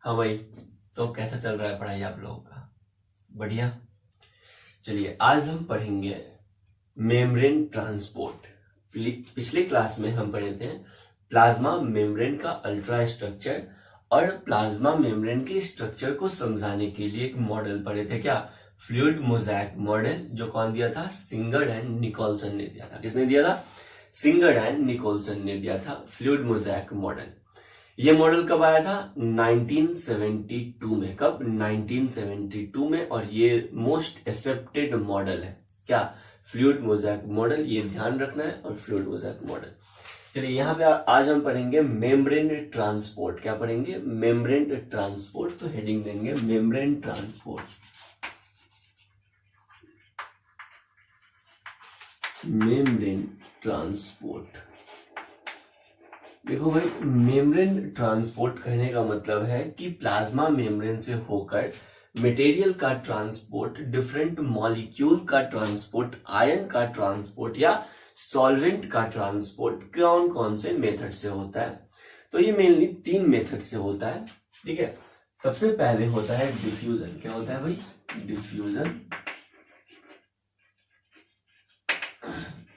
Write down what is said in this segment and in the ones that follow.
हाँ भाई। तो कैसा चल रहा है पढ़ाई आप लोगों का? बढ़िया। चलिए आज हम पढ़ेंगे मेम्ब्रेन ट्रांसपोर्ट। पिछले क्लास में हम पढ़े थे प्लाज्मा मेम्ब्रेन का अल्ट्रा स्ट्रक्चर और प्लाज्मा मेम्ब्रेन के स्ट्रक्चर को समझाने के लिए एक मॉडल पढ़े थे। क्या? Fluid mosaic model. जो कौन दिया था? सिंगर एंड निकोलसन ने दिया था। किसने दिया था? सिंगर एंड निकोलसन ने दिया था फ्लूइड मोज़ेक मॉडल। ये मॉडल कब आया था? 1972 में। कब? 1972 में। और ये मोस्ट एक्सेप्टेड मॉडल है। क्या? Fluid mosaic model. ये ध्यान रखना है। और फ्लूइड मोज़ेक मॉडल। चलिए यहाँ पे आज हम पढ़ेंगे मेम्ब्रेन ट्रांसपोर्ट। क्या पढ़ेंगे? Membrane transport. तो हेडिंग देंगे मेम्ब्रेन ट्रांसपोर्ट। Membrane transport. देखो भाई, मेम्ब्रेन ट्रांसपोर्ट कहने का मतलब है कि प्लाज्मा मेम्ब्रेन से होकर मटेरियल का ट्रांसपोर्ट, डिफरेंट मॉलिक्यूल का ट्रांसपोर्ट, आयन का ट्रांसपोर्ट या सॉल्वेंट का ट्रांसपोर्ट कौन कौन से मेथड से होता है? तो ये मेनली 3 मेथड से होता है। ठीक है। सबसे पहले होता है डिफ्यूजन। क्या होता है भाई? डिफ्यूजन।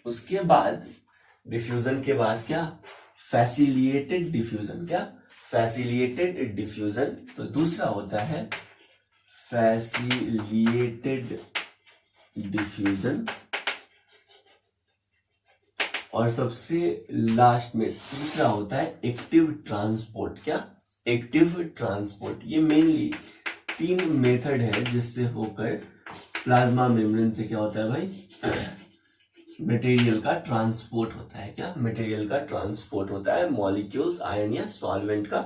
उसके बाद डिफ्यूजन के बाद क्या? Facilitated diffusion. क्या? Facilitated diffusion. तो दूसरा होता है फैसिलिटेटेड डिफ्यूजन। और सबसे लास्ट में तीसरा होता है एक्टिव ट्रांसपोर्ट। क्या? Active transport. ये मेनली 3 मेथड है जिससे होकर प्लाज्मा मेम्ब्रेन से क्या होता है भाई? मटेरियल का ट्रांसपोर्ट होता है। क्या? मटेरियल का ट्रांसपोर्ट होता है। मॉलिक्यूल्स, आयन या सॉल्वेंट का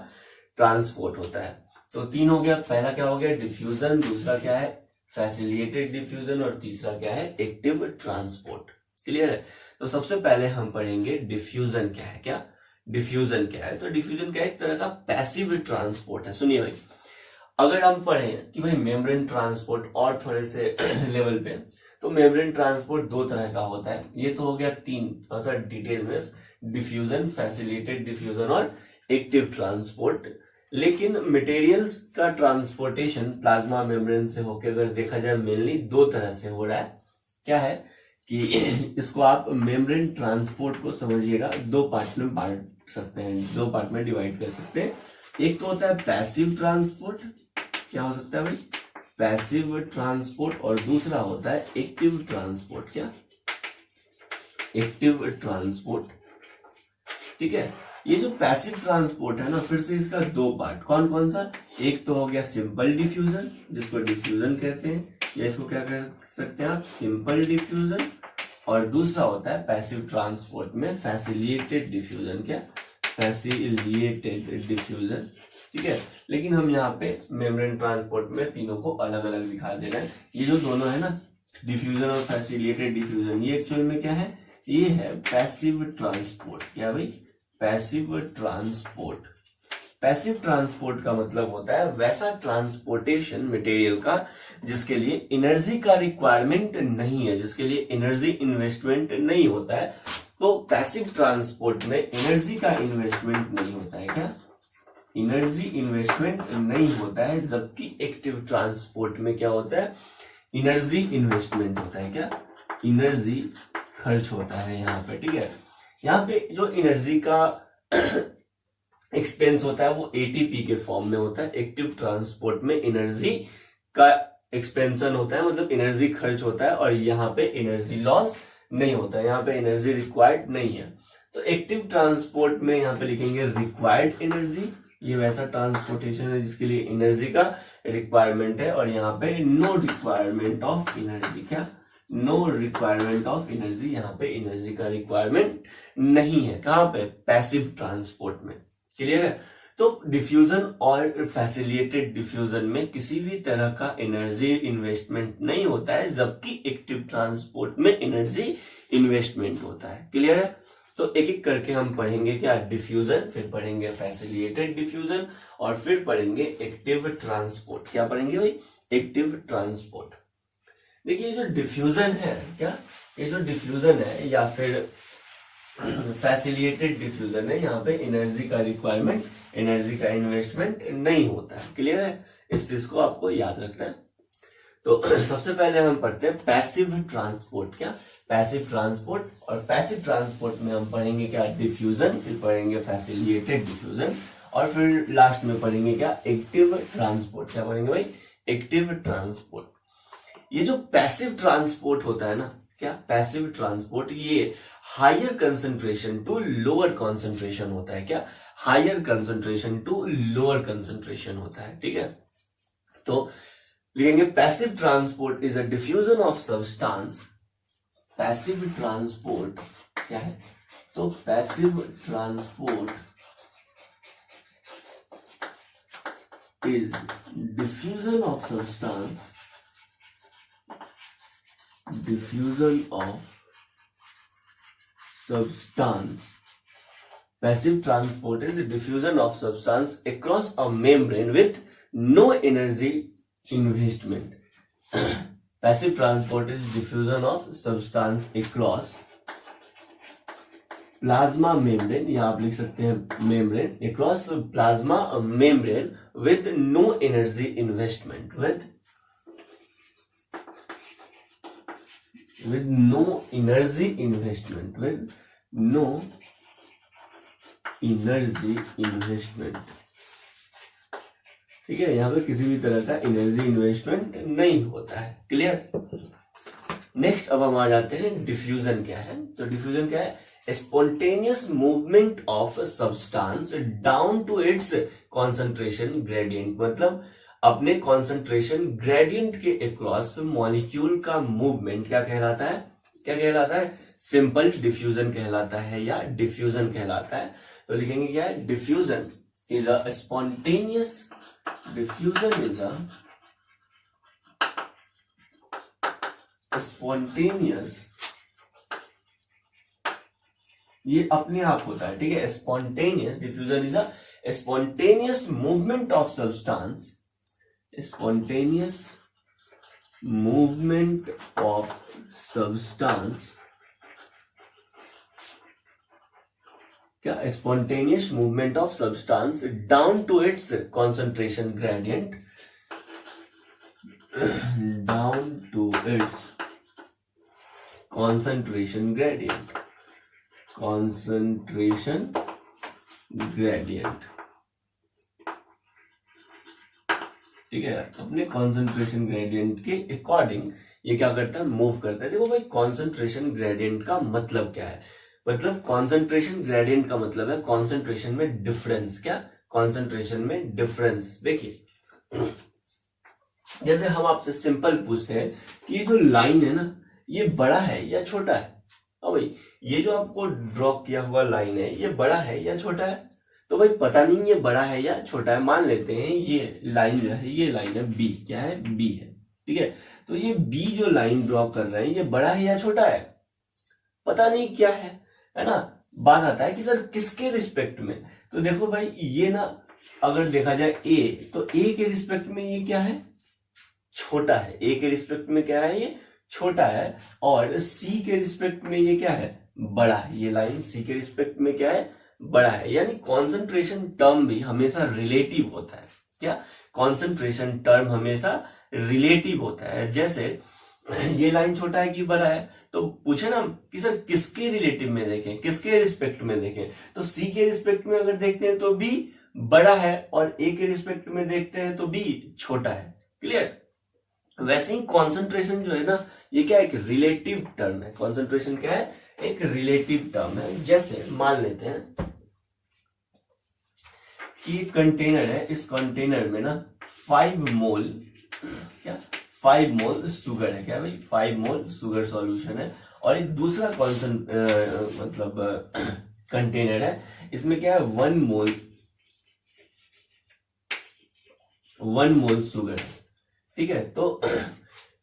ट्रांसपोर्ट होता है। तो 3 हो गया। पहला क्या हो गया? डिफ्यूजन। दूसरा क्या है? Facilitated diffusion. और तीसरा क्या है? Active transport. क्लियर है? तो सबसे पहले हम पढ़ेंगे डिफ्यूजन क्या है। क्या? डिफ्यूजन क्या है? तो डिफ्यूजन क्या है? एक तरह का पैसिव ट्रांसपोर्ट है। सुनिए भाई, अगर हम पढ़ें कि भाई मेम्ब्रेन ट्रांसपोर्ट और थोड़े से लेवल पे, तो मेम्ब्रेन ट्रांसपोर्ट 2 तरह का होता है। ये तो हो गया 3, थोड़ा सा डिटेल में, डिफ्यूजन, फैसिलिटेटेड डिफ्यूजन और एक्टिव ट्रांसपोर्ट। लेकिन मटेरियल्स का ट्रांसपोर्टेशन प्लाज्मा मेम्ब्रेन से होकर अगर देखा जाए मेनली 2 तरह से हो रहा है। क्या है कि इसको आप मेम्ब्रेन ट्रांसपोर्ट को समझिएगा 2 पार्ट में बांट सकते हैं, 2 पार्ट में डिवाइड कर सकते हैं। एक तो होता है पैसिव ट्रांसपोर्ट। क्या हो सकता है भाई? Passive transport. और दूसरा होता है एक्टिव ट्रांसपोर्ट। क्या? Active transport. ठीक है। ये जो पैसिव ट्रांसपोर्ट है ना, फिर से इसका 2 पार्ट। कौन कौन सा? एक तो हो गया सिंपल डिफ्यूजन, जिसको डिफ्यूजन कहते हैं, या इसको क्या कह सकते हैं आप? Simple diffusion. और दूसरा होता है पैसिव ट्रांसपोर्ट में फैसिलिटेटेड डिफ्यूजन। क्या? Facilitated diffusion. ठीक है। लेकिन हम यहाँ पे मेम्ब्रेन ट्रांसपोर्ट में तीनों को अलग अलग दिखा दे रहे हैं। ये जो दोनों है ना, डिफ्यूजन और फैसिलिटेटेड डिफ्यूजन, ये एक्चुअल में क्या है? ये है पैसिव ट्रांसपोर्ट। क्या भाई? Passive transport. पैसिव ट्रांसपोर्ट का मतलब होता है वैसा ट्रांसपोर्टेशन मटेरियल का जिसके लिए एनर्जी का रिक्वायरमेंट नहीं है, जिसके लिए एनर्जी इन्वेस्टमेंट नहीं होता है। तो पैसिव ट्रांसपोर्ट में एनर्जी का इन्वेस्टमेंट नहीं होता है। क्या? एनर्जी इन्वेस्टमेंट नहीं होता है। जबकि एक्टिव ट्रांसपोर्ट में क्या होता है? एनर्जी इन्वेस्टमेंट होता है। क्या? एनर्जी खर्च होता है यहाँ पे। ठीक है। यहाँ पे जो एनर्जी का एक्सपेंस होता है वो एटीपी के फॉर्म में होता है। एक्टिव ट्रांसपोर्ट में एनर्जी का एक्सपेंशन होता है, मतलब एनर्जी खर्च होता है। और यहाँ पे एनर्जी लॉस नहीं होता है, यहाँ पे एनर्जी रिक्वायर्ड नहीं है। तो एक्टिव ट्रांसपोर्ट में यहाँ पे लिखेंगे रिक्वायर्ड एनर्जी। ये वैसा ट्रांसपोर्टेशन है जिसके लिए एनर्जी का रिक्वायरमेंट है। और यहाँ पे नो रिक्वायरमेंट ऑफ एनर्जी। क्या? No requirement of energy. यहाँ पे एनर्जी का रिक्वायरमेंट नहीं है। कहां पे? पैसिव ट्रांसपोर्ट में। क्लियर है? तो डिफ्यूजन और फैसिलिटेटेड डिफ्यूजन में किसी भी तरह का एनर्जी इन्वेस्टमेंट नहीं होता है, जबकि एक्टिव ट्रांसपोर्ट में एनर्जी इन्वेस्टमेंट होता है। क्लियर है? तो एक एक करके हम पढ़ेंगे। क्या? डिफ्यूजन, फिर पढ़ेंगे फैसिलिटेटेड डिफ्यूजन, और फिर पढ़ेंगे एक्टिव ट्रांसपोर्ट। क्या पढ़ेंगे भाई? Active transport. देखिए जो डिफ्यूजन है, क्या ये जो डिफ्यूजन है या फिर फैसिलिटेटेड डिफ्यूजन है, यहाँ पे एनर्जी का रिक्वायरमेंट, एनर्जी का इन्वेस्टमेंट नहीं होता है। क्लियर है, इस चीज को आपको याद रखना है। तो सबसे पहले हम पढ़ते हैं पैसिव ट्रांसपोर्ट। क्या पैसिव ट्रांसपोर्ट, और पैसिव ट्रांसपोर्ट में हम पढ़ेंगे क्या, डिफ्यूजन, फिर पढ़ेंगे फैसिलिटेटेड डिफ्यूजन, और फिर लास्ट में पढ़ेंगे क्या, एक्टिव ट्रांसपोर्ट। क्या पढ़ेंगे भाई, एक्टिव ट्रांसपोर्ट। ये जो पैसिव ट्रांसपोर्ट होता है ना, क्या पैसिव ट्रांसपोर्ट, ये higher concentration to lower concentration होता है। क्या higher concentration to lower concentration होता है। ठीक है, तो लिखेंगे passive transport is a diffusion of substance. Passive transport क्या है, तो passive transport is diffusion of substance, diffusion of substance. Passive transport is a diffusion of substance across a membrane with no energy investment. Passive transport is diffusion of substance across plasma membrane, या आप लिख सकते हैं membrane, across plasma membrane with no energy investment, with no energy investment, with no energy investment। ठीक है, यहां पे किसी भी तरह का एनर्जी इन्वेस्टमेंट नहीं होता है। क्लियर। नेक्स्ट अब हम आ जाते हैं डिफ्यूजन क्या है। तो डिफ्यूजन क्या है, spontaneous movement of substance down to its concentration gradient, मतलब अपने कॉन्सेंट्रेशन ग्रेडियंट के अक्रॉस मॉलिक्यूल का मूवमेंट क्या कहलाता है, क्या कहलाता है, सिंपल डिफ्यूजन कहलाता है या डिफ्यूजन कहलाता है। तो लिखेंगे क्या है, diffusion is a spontaneous, diffusion is a spontaneous, ये अपने आप होता है। ठीक है, spontaneous, diffusion is a spontaneous movement of substance, spontaneous movement of substance, क्या spontaneous movement of substance down to its concentration gradient, down to its concentration gradient, concentration gradient। ठीक है, अपने कॉन्सेंट्रेशन ग्रेडियंट के अकॉर्डिंग ये क्या करता है, move करता है। देखो भाई, कॉन्सेंट्रेशन ग्रेडियंट का मतलब क्या है, मतलब कॉन्सेंट्रेशन ग्रेडियंट का मतलब है कॉन्सेंट्रेशन में डिफरेंस। क्या, कॉन्सेंट्रेशन में डिफरेंस। देखिए, जैसे हम आपसे सिंपल पूछते हैं कि ये जो लाइन है ना, ये बड़ा है या छोटा है। हाँ भाई, ये जो आपको ड्रॉप किया हुआ लाइन है, ये बड़ा है या छोटा है। तो भाई पता नहीं ये बड़ा है या छोटा है। मान लेते हैं ये लाइन जो है, ये लाइन है बी, क्या है, बी है। ठीक है, तो ये बी जो लाइन ड्रॉ कर रहे हैं, ये बड़ा है या छोटा है, पता नहीं क्या है ना। बात आता है कि सर किसके रिस्पेक्ट में। तो देखो भाई, ये ना अगर देखा जाए ए, तो ए के रिस्पेक्ट में ये क्या है, छोटा है। ए के रिस्पेक्ट में क्या है, ये छोटा है। और सी के रिस्पेक्ट में ये क्या है, बड़ा है। ये लाइन सी के रिस्पेक्ट में क्या है, बड़ा है। यानी कॉन्सेंट्रेशन टर्म भी हमेशा रिलेटिव होता है। क्या, कॉन्सेंट्रेशन टर्म हमेशा रिलेटिव होता है। जैसे ये लाइन छोटा है कि बड़ा है, तो पूछे ना कि सर किसके रिलेटिव में देखें, किसके रिस्पेक्ट में देखें। तो सी के रिस्पेक्ट में अगर देखते हैं तो बी बड़ा है, और ए के रिस्पेक्ट में देखते हैं तो बी छोटा है। क्लियर। वैसे ही कॉन्सेंट्रेशन जो है ना, ये क्या, एक रिलेटिव टर्म है। कॉन्सेंट्रेशन क्या है, एक रिलेटिव टर्म है। जैसे मान लेते हैं कि कंटेनर है, इस कंटेनर में ना 5 मोल, क्या 5 मोल शुगर है। क्या भाई, 5 मोल शुगर सॉल्यूशन है। और एक दूसरा मतलब कंटेनर है, इसमें क्या है, 1 मोल शुगर है। ठीक है, तो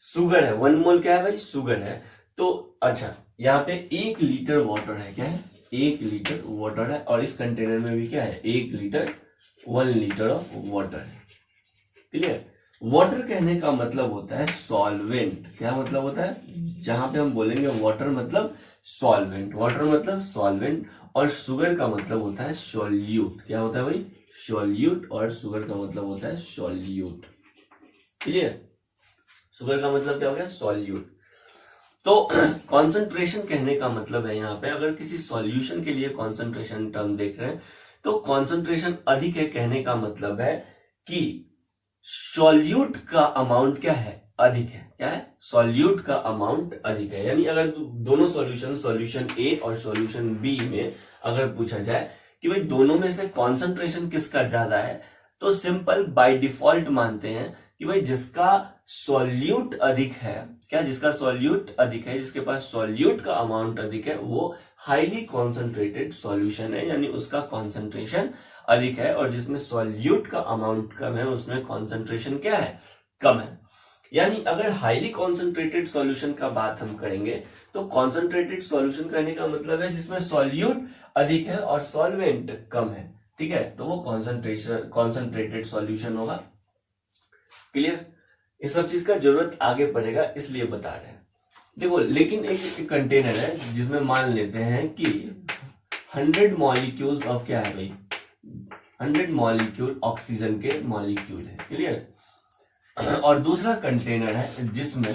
शुगर है, 1 मोल क्या है भाई, शुगर है। तो अच्छा, यहाँ पे 1 लीटर वाटर है। क्या है, 1 लीटर वाटर है। और इस कंटेनर में भी क्या है, 1 लीटर ऑफ वाटर है। क्लियर। वाटर कहने का मतलब होता है सॉल्वेंट। क्या मतलब होता है? जहां पे हम बोलेंगे वाटर मतलब सॉल्वेंट, वाटर मतलब सॉल्वेंट, और शुगर का मतलब होता है सॉल्यूट। क्या होता है भाई? सॉल्यूट, और शुगर का मतलब होता है सॉल्यूट। क्लियर? शुगर का मतलब क्या हो गया? सॉल्यूट। तो कॉन्सेंट्रेशन कहने का मतलब है यहाँ पे, अगर किसी सॉल्यूशन के लिए कॉन्सेंट्रेशन टर्म देख रहे हैं तो कॉन्सेंट्रेशन अधिक है कहने का मतलब है कि सॉल्यूट का अमाउंट क्या है? अधिक है। क्या है? सॉल्यूट का अमाउंट अधिक है। यानी अगर दोनों सॉल्यूशन ए और सॉल्यूशन बी में अगर पूछा जाए कि भाई दोनों में से कॉन्सेंट्रेशन किसका ज्यादा है, तो सिंपल बाय डिफॉल्ट मानते हैं कि भाई जिसका सॉल्यूट अधिक है, क्या जिसका सॉल्यूट अधिक है, जिसके पास सॉल्यूट का अमाउंट अधिक है, वो हाईली कॉन्सेंट्रेटेड सॉल्यूशन है, यानी उसका कॉन्सेंट्रेशन अधिक है, और जिसमें सॉल्यूट का अमाउंट कम है उसमें कॉन्सेंट्रेशन क्या है? कम है। यानी अगर हाईली कॉन्सेंट्रेटेड सॉल्यूशन का बात हम करेंगे तो कॉन्सेंट्रेटेड सॉल्यूशन कहने का मतलब है जिसमें सॉल्यूट अधिक है और सॉल्वेंट कम है। ठीक है, तो वो कॉन्सेंट्रेटेड सॉल्यूशन होगा। क्लियर? इस सब चीज का जरूरत आगे पड़ेगा इसलिए बता रहे हैं। देखो, लेकिन एक कंटेनर है जिसमें मान लेते हैं कि 100 मॉलिक्यूल्स ऑफ क्या है भाई? 100 मॉलिक्यूल ऑक्सीजन के मॉलिक्यूल है। क्लियर? और दूसरा कंटेनर है जिसमें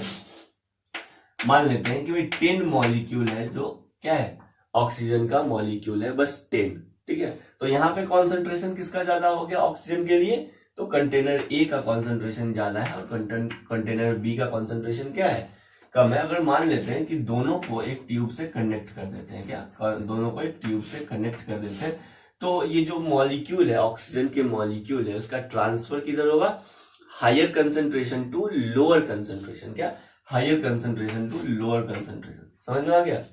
मान लेते हैं कि भाई 10 मॉलिक्यूल है, जो क्या है? ऑक्सीजन का मॉलिक्यूल है, बस 10। ठीक है, तो यहाँ पे कॉन्सेंट्रेशन किसका ज्यादा हो गया ऑक्सीजन के लिए? तो कंटेनर ए का कॉन्सेंट्रेशन ज्यादा है और कंटेनर बी का कॉन्सेंट्रेशन क्या है? कम है। अगर मान लेते हैं कि दोनों को एक ट्यूब से कनेक्ट कर देते हैं, क्या दोनों को एक ट्यूब से कनेक्ट कर देते हैं, तो ये जो मॉलिक्यूल है, ऑक्सीजन के मॉलिक्यूल है, उसका ट्रांसफर किधर होगा? Higher concentration to lower concentration. क्या? Higher concentration to lower concentration. समझ में आ गया?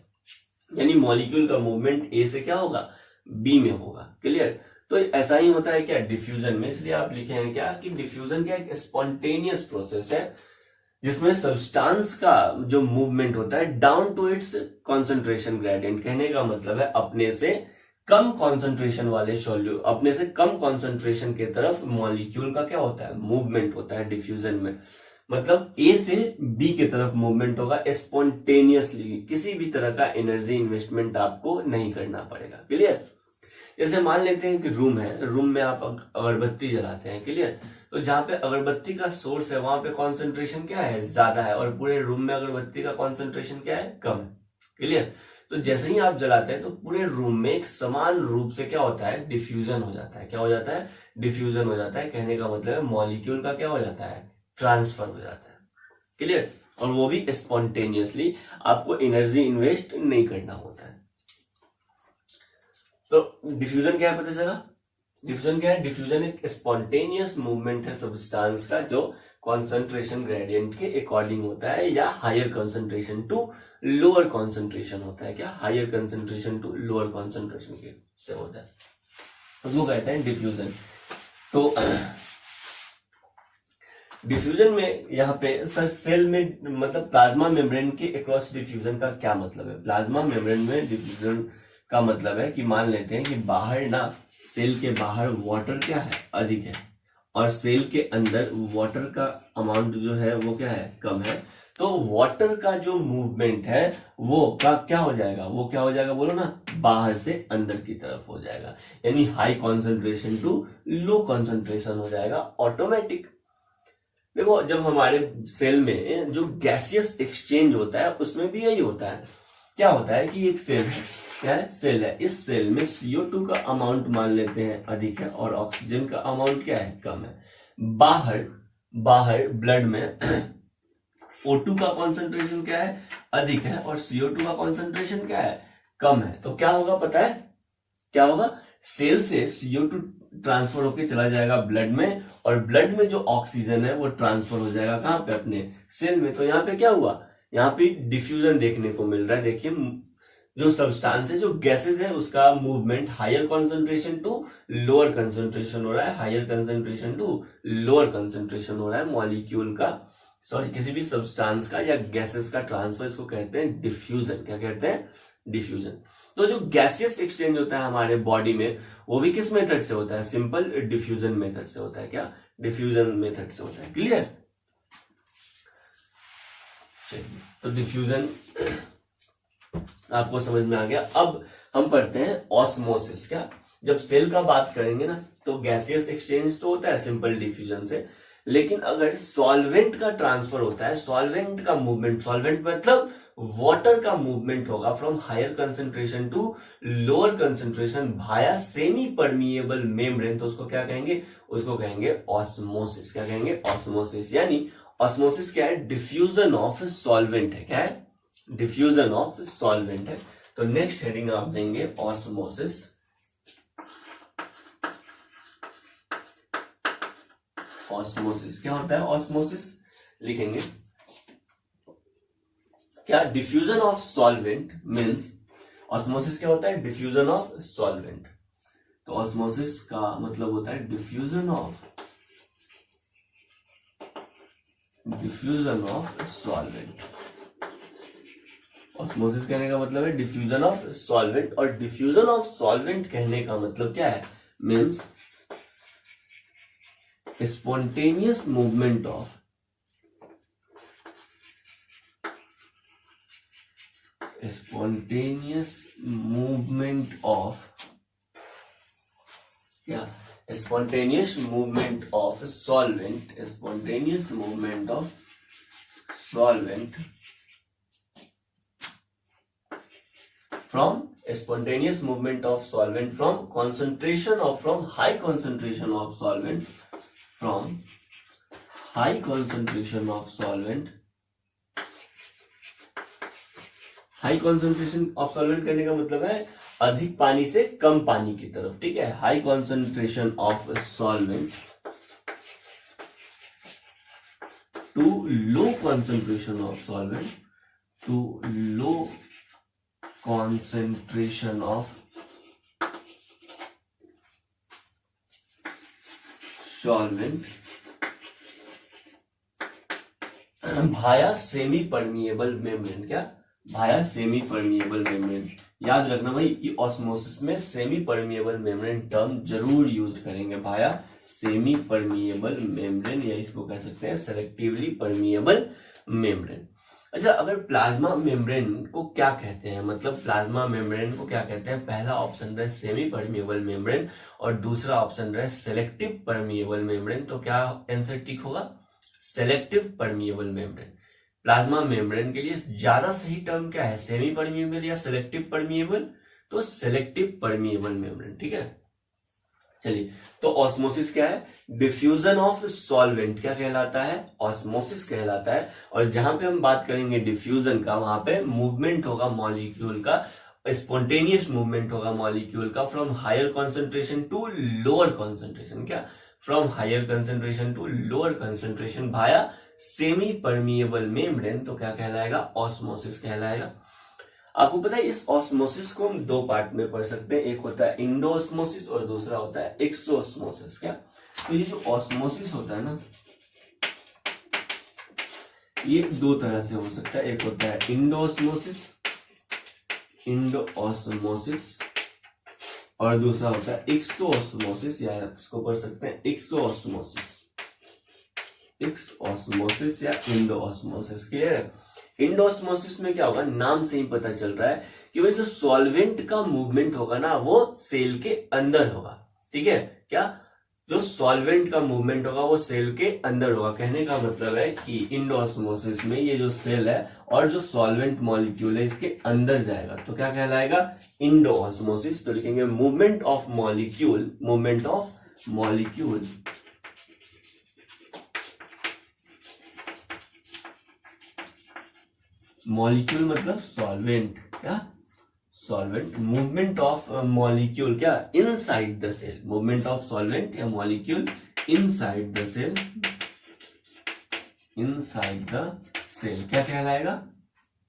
यानी मॉलिक्यूल का मूवमेंट ए से क्या होगा? बी में होगा। क्लियर? तो ऐसा ही होता है क्या डिफ्यूजन में, इसलिए आप लिखे हैं क्या कि डिफ्यूजन क्या एक स्पॉन्टेनियस प्रोसेस है जिसमें सब्सटेंस का जो मूवमेंट होता है down to its concentration gradient. कहने का मतलब है अपने से कम कॉन्सेंट्रेशन वाले अपने से कम कॉन्सेंट्रेशन के तरफ मॉलिक्यूल का क्या होता है? मूवमेंट होता है डिफ्यूजन में। मतलब ए से बी की तरफ मूवमेंट होगा स्पॉन्टेनियसली, किसी भी तरह का एनर्जी इन्वेस्टमेंट आपको नहीं करना पड़ेगा। क्लियर? जैसे मान लेते हैं कि रूम है, रूम में आप अगरबत्ती जलाते हैं। क्लियर? तो जहां पे अगरबत्ती का सोर्स है वहां पे कॉन्सेंट्रेशन क्या है? ज्यादा है, और पूरे रूम में अगरबत्ती का कॉन्सेंट्रेशन क्या है? कम है। क्लियर? तो जैसे ही आप जलाते हैं तो पूरे रूम में एक समान रूप से क्या होता है? डिफ्यूजन हो जाता है। क्या हो जाता है? डिफ्यूजन हो जाता है। कहने का मतलब है मॉलिक्यूल का क्या हो जाता है? ट्रांसफर हो जाता है। क्लियर? और वो भी स्पॉन्टेनियसली, आपको एनर्जी इन्वेस्ट नहीं करना होता है। तो डिफ्यूजन क्या है पता चला? डिफ्यूजन क्या है? डिफ्यूजन एक स्पॉन्टेनियस मूवमेंट है सब्सटेंस का जो कॉन्सेंट्रेशन ग्रेडियंट के अकॉर्डिंग होता है, या higher concentration to lower concentration होता है। क्या? Higher concentration to lower concentration के से होता है, उसको कहते हैं डिफ्यूजन। तो डिफ्यूजन में यहाँ पे सर सेल में मतलब प्लाज्मा मेम्ब्रेन के अक्रॉस डिफ्यूजन का क्या मतलब है? प्लाज्मा मेम्ब्रेन में डिफ्यूजन का मतलब है कि मान लेते हैं कि बाहर ना, सेल के बाहर वाटर क्या है? अधिक है, और सेल के अंदर वाटर का अमाउंट जो है वो क्या है? कम है। तो वाटर का जो मूवमेंट है वो क्या हो जाएगा? वो क्या हो जाएगा बोलो ना? बाहर से अंदर की तरफ हो जाएगा, यानी high concentration to low concentration हो जाएगा ऑटोमेटिक। देखो, जब हमारे सेल में जो गैसियस एक्सचेंज होता है उसमें भी यही होता है। क्या होता है कि एक सेल है, क्या है? सेल है, इस सेल में CO2 का अमाउंट मान लेते हैं अधिक है और ऑक्सीजन का अमाउंट क्या है? कम है। बाहर ब्लड में O2 का कॉन्सेंट्रेशन क्या है? अधिक है, और CO2 का कॉन्सेंट्रेशन क्या है? कम है। तो क्या होगा पता है? क्या होगा? सेल से CO2 ट्रांसफर होकर चला जाएगा ब्लड में, और ब्लड में जो ऑक्सीजन है वो ट्रांसफर हो जाएगा कहां पे? अपने सेल में। तो यहाँ पे क्या हुआ? यहाँ पे डिफ्यूजन देखने को मिल रहा है। देखिए, जो सब्सटेंस है, जो गैसेस है, उसका movement higher concentration to lower concentration हो रहा है, higher concentration to lower concentration हो रहा है मॉलिक्यूल का, सॉरी किसी भी सब्सटेंस का या गैसेस का ट्रांसफर, इसको कहते हैं डिफ्यूजन। क्या कहते हैं? डिफ्यूजन। तो जो गैसियस एक्सचेंज होता है हमारे बॉडी में वो भी किस मेथड से होता है, सिंपल डिफ्यूजन मेथड से होता है। क्या, डिफ्यूजन मेथड से होता है। क्लियर, चलिए तो डिफ्यूजन आपको समझ में आ गया। अब हम पढ़ते हैं ऑस्मोसिस। क्या, जब सेल का बात करेंगे ना तो गैसियस एक्सचेंज तो होता है सिंपल डिफ्यूजन से, लेकिन अगर सॉल्वेंट का ट्रांसफर होता है, सॉल्वेंट का मूवमेंट, सॉल्वेंट मतलब वाटर का मूवमेंट होगा from higher concentration to lower concentration भाया सेमी परमिएबल मेम्ब्रेन, तो उसको क्या कहेंगे, उसको कहेंगे ऑस्मोसिस। क्या कहेंगे, ऑस्मोसिस। यानी ऑस्मोसिस क्या है, डिफ्यूजन ऑफ सॉल्वेंट है। क्या है, डिफ्यूजन ऑफ सॉल्वेंट है। तो नेक्स्ट हेडिंग आप देंगे ऑस्मोसिस। ऑस्मोसिस क्या होता है, ऑस्मोसिस लिखेंगे। क्या, diffusion of solvent means, osmosis क्या होता है, डिफ्यूजन ऑफ सॉल्वेंट। तो ऑस्मोसिस का मतलब होता है डिफ्यूजन ऑफ सॉल्वेंट। ऑस्मोसिस कहने का मतलब है डिफ्यूजन ऑफ सॉल्वेंट, और डिफ्यूजन ऑफ सॉल्वेंट कहने का मतलब क्या है, मीन्स spontaneous movement of क्या, spontaneous movement of solvent, spontaneous movement of solvent from spontaneous movement of solvent from concentration of, from high concentration of solvent, from high concentration of solvent, high concentration of solvent करने का मतलब है अधिक पानी से कम पानी की तरफ। ठीक है, high concentration of solvent to low concentration of solvent, to low concentration of solvent भाया सेमी परमिएबल मेम्ब्रेन। क्या, भाया सेमी परमिएबल मेम्ब्रेन। याद रखना भाई कि ऑस्मोसिस में सेमी परमिएबल मेम्ब्रेन टर्म जरूर यूज करेंगे, भाया सेमी परमिएबल मेम्ब्रेन, या इसको कह सकते हैं सेलेक्टिवली परमिएबल मेम्ब्रेन। अच्छा, अगर प्लाज्मा मेम्ब्रेन को क्या कहते हैं, मतलब प्लाज्मा मेम्ब्रेन को क्या कहते हैं, पहला ऑप्शन रहे सेमी परमिएबल मेम्ब्रेन और दूसरा ऑप्शन रहे सेलेक्टिव परमिएबल मेम्ब्रेन, तो क्या आंसर टिक होगा, selective permeable membrane. Plasma membrane के लिए ज्यादा सही टर्म क्या है, सेमी परमिएबल या सेलेक्टिव परमिएबल, तो सेलेक्टिव परमिएबल मेम्ब्रेन। ठीक है, चलिए तो ऑस्मोसिस क्या है, डिफ्यूजन ऑफ सॉल्वेंट क्या कहलाता है, ऑस्मोसिस कहलाता है। और जहां पे हम बात करेंगे डिफ्यूजन का, वहां पे मूवमेंट होगा मॉलिक्यूल का, स्पॉन्टेनियस मूवमेंट होगा मॉलिक्यूल का from higher concentration to lower concentration. क्या, from higher concentration to lower concentration भाया सेमी परमिएबल मेम्ब्रेन, तो क्या कहलाएगा, ऑस्मोसिस कहलाएगा। आपको पता है इस ऑस्मोसिस को हम दो पार्ट में पढ़ सकते हैं, एक होता है इंडोऑस्मोसिस और दूसरा होता है एक्सोऑस्मोसिस। क्या, तो ये जो ऑस्मोसिस होता है ना, ये दो तरह से हो सकता है, एक होता है इंडोऑस्मोसिस, और दूसरा होता है एक्सोऑस्मोसिस, या इसको पढ़ सकते हैं एक्सोऑस्मोसिस, एक्सोऑस्मोसिस या इंडोऑस्मोसिस। क्लियर है, इंडोऑस्मोसिस में क्या होगा, नाम से ही पता चल रहा है कि भाई जो सॉल्वेंट का मूवमेंट होगा ना वो सेल के अंदर होगा। ठीक है, क्या, जो सॉल्वेंट का मूवमेंट होगा वो सेल के अंदर होगा। कहने का मतलब है कि इंडोऑस्मोसिस में ये जो सेल है और जो सॉल्वेंट मॉलिक्यूल है इसके अंदर जाएगा, तो क्या कहलाएगा, इंडोऑस्मोसिस। तो लिखेंगे movement of molecule, movement of molecule molecule मतलब सॉल्वेंट, क्या, सॉल्वेंट, मूवमेंट ऑफ मॉलिक्यूल क्या, inside the cell, movement of solvent या molecule inside the cell, inside the cell क्या कहलाएगा,